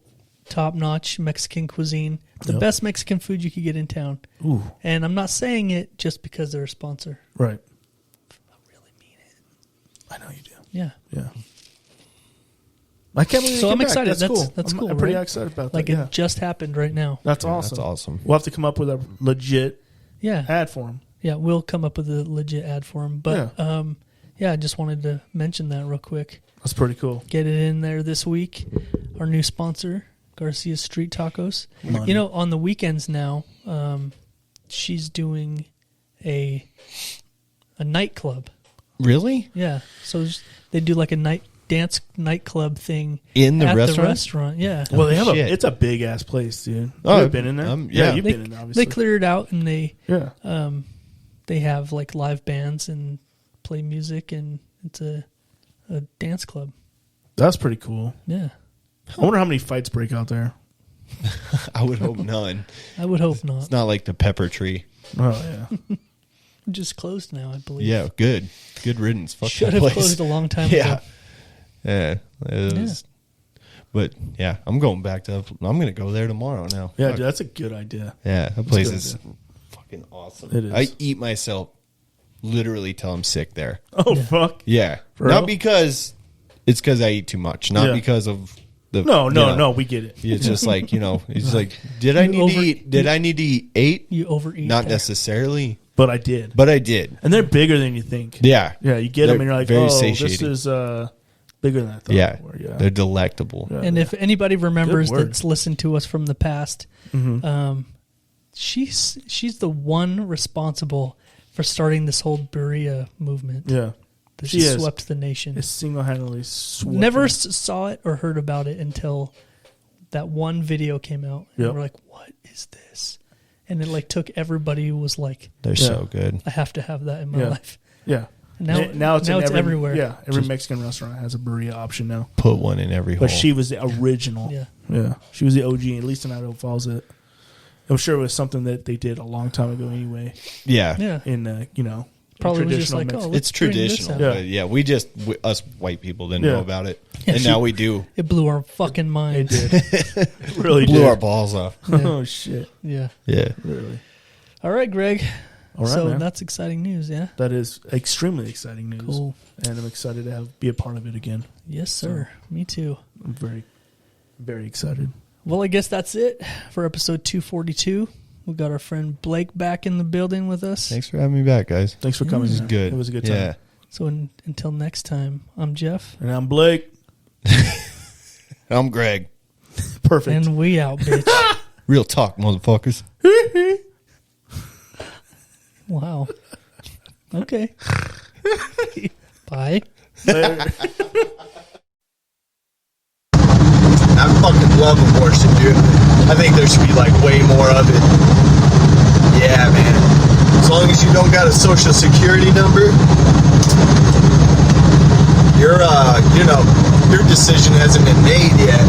top-notch Mexican cuisine. The Yep. best Mexican food you could get in town. Ooh, And I'm not saying it just because they're a sponsor. right. I really mean it. I know you do. Yeah. Yeah. I can't believe So you I'm came back. excited. That's cool. That's cool, I'm pretty right? excited about Like that. Yeah. it just happened right now. That's Yeah, awesome. That's awesome. We'll have to come up with a legit Yeah. ad for him. Yeah, we'll come up with a legit ad for him. But yeah, I just wanted to mention that real quick. That's pretty cool. Get it in there this week. Our new sponsor, Garcia's Street Tacos. Money. You know, on the weekends now, she's doing a nightclub. Really? Yeah, so they do like a nightclub thing In the at restaurant? the restaurant. Yeah, Well, they have shit. it's a big ass place, dude. Oh, You've been in there? yeah. You've they, been in there, obviously. they clear it out and yeah. they have like live bands and play music, and it's a dance club. That's pretty cool. Yeah, I wonder how many fights break out there. I would hope none. I would hope not. It's not like the pepper tree. Oh, yeah. Just closed now, I believe. Yeah, good. Good riddance. Fuck Should that have place. closed a long time Yeah. ago. Yeah. It was, But yeah, I'm going back to. I'm going to go there tomorrow now. Yeah, Fuck. dude, that's a good idea. Yeah, that place good is idea. fucking awesome. It is. I eat myself literally till I'm sick there. Oh, fuck. Yeah. For Not real? because it's because I eat too much. Not Yeah. because of the No, we get it. It's just like, it's like, did I need to eat? Did I need to eat 8? You overeat. Not there. necessarily, But I did. but I did. And they're bigger than you think. Yeah. Yeah, you get them They're and you're like, very oh, this satiating. is bigger than I thought. Yeah. they were. Yeah. They're delectable. Yeah. And if anybody remembers Good word. that's listened to us from the past, she's the one responsible for starting this whole Berea movement Yeah. that She is. swept the nation. It's single-handedly swept. Never saw it or heard about it until that one video came out. And Yep. we're like, what is this? And it like took everybody who was like, They're so good. I have to have that in my Yeah. life. Yeah. And Now it's, in every, everywhere. Yeah, every Mexican restaurant has a burrito option now. Put one in every hole. But she was the original. Yeah. Yeah. She was the OG, at least in Idaho Falls. I'm sure it was something that they did a long time ago anyway. Yeah. Yeah. In, Probably was just traditional like, Mexican. oh, let's It's bring this traditional. out. Yeah. But yeah, us white people didn't Yeah. know about it. Yeah, and now we do. It blew our fucking It minds. did. It really Blew did. our balls off. Oh, shit. Yeah. Yeah. Really. All right, Greg. All right, so man. that's exciting news, yeah? That is extremely exciting news. Cool. And I'm excited to be a part of it again. Yes, sir. Me too. I'm very, very excited. Well, I guess that's it for episode 242. We got our friend Blake back in the building with us. Thanks for having me back, guys. Thanks for coming. This is man. good. It was a good time. Yeah. So until next time, I'm Jeff. And I'm Blake. I'm Greg. Perfect. And we out, bitch. Real talk, motherfuckers. Wow. Okay. Bye. Later. I fucking love abortion, dude. I think there should be like way more of it. Yeah, man. As long as you don't got a social security number, your decision hasn't been made yet.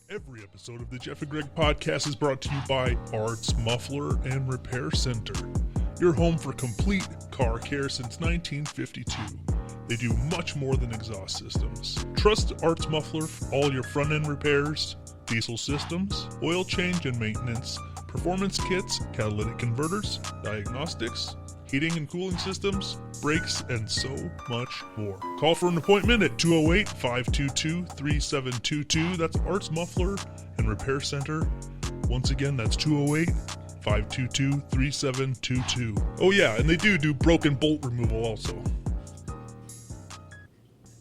Every episode of the Jeff and Greg podcast is brought to you by Arts Muffler and Repair Center, your home for complete car care since 1952. They do much more than exhaust systems. Trust Arts Muffler for all your front-end repairs, diesel systems, oil change and maintenance, performance kits, catalytic converters, diagnostics, heating and cooling systems, brakes, and so much more. Call for an appointment at 208-522-3722. That's Arts Muffler and Repair Center. Once again, that's 208-522-3722. Oh yeah, and they do broken bolt removal also.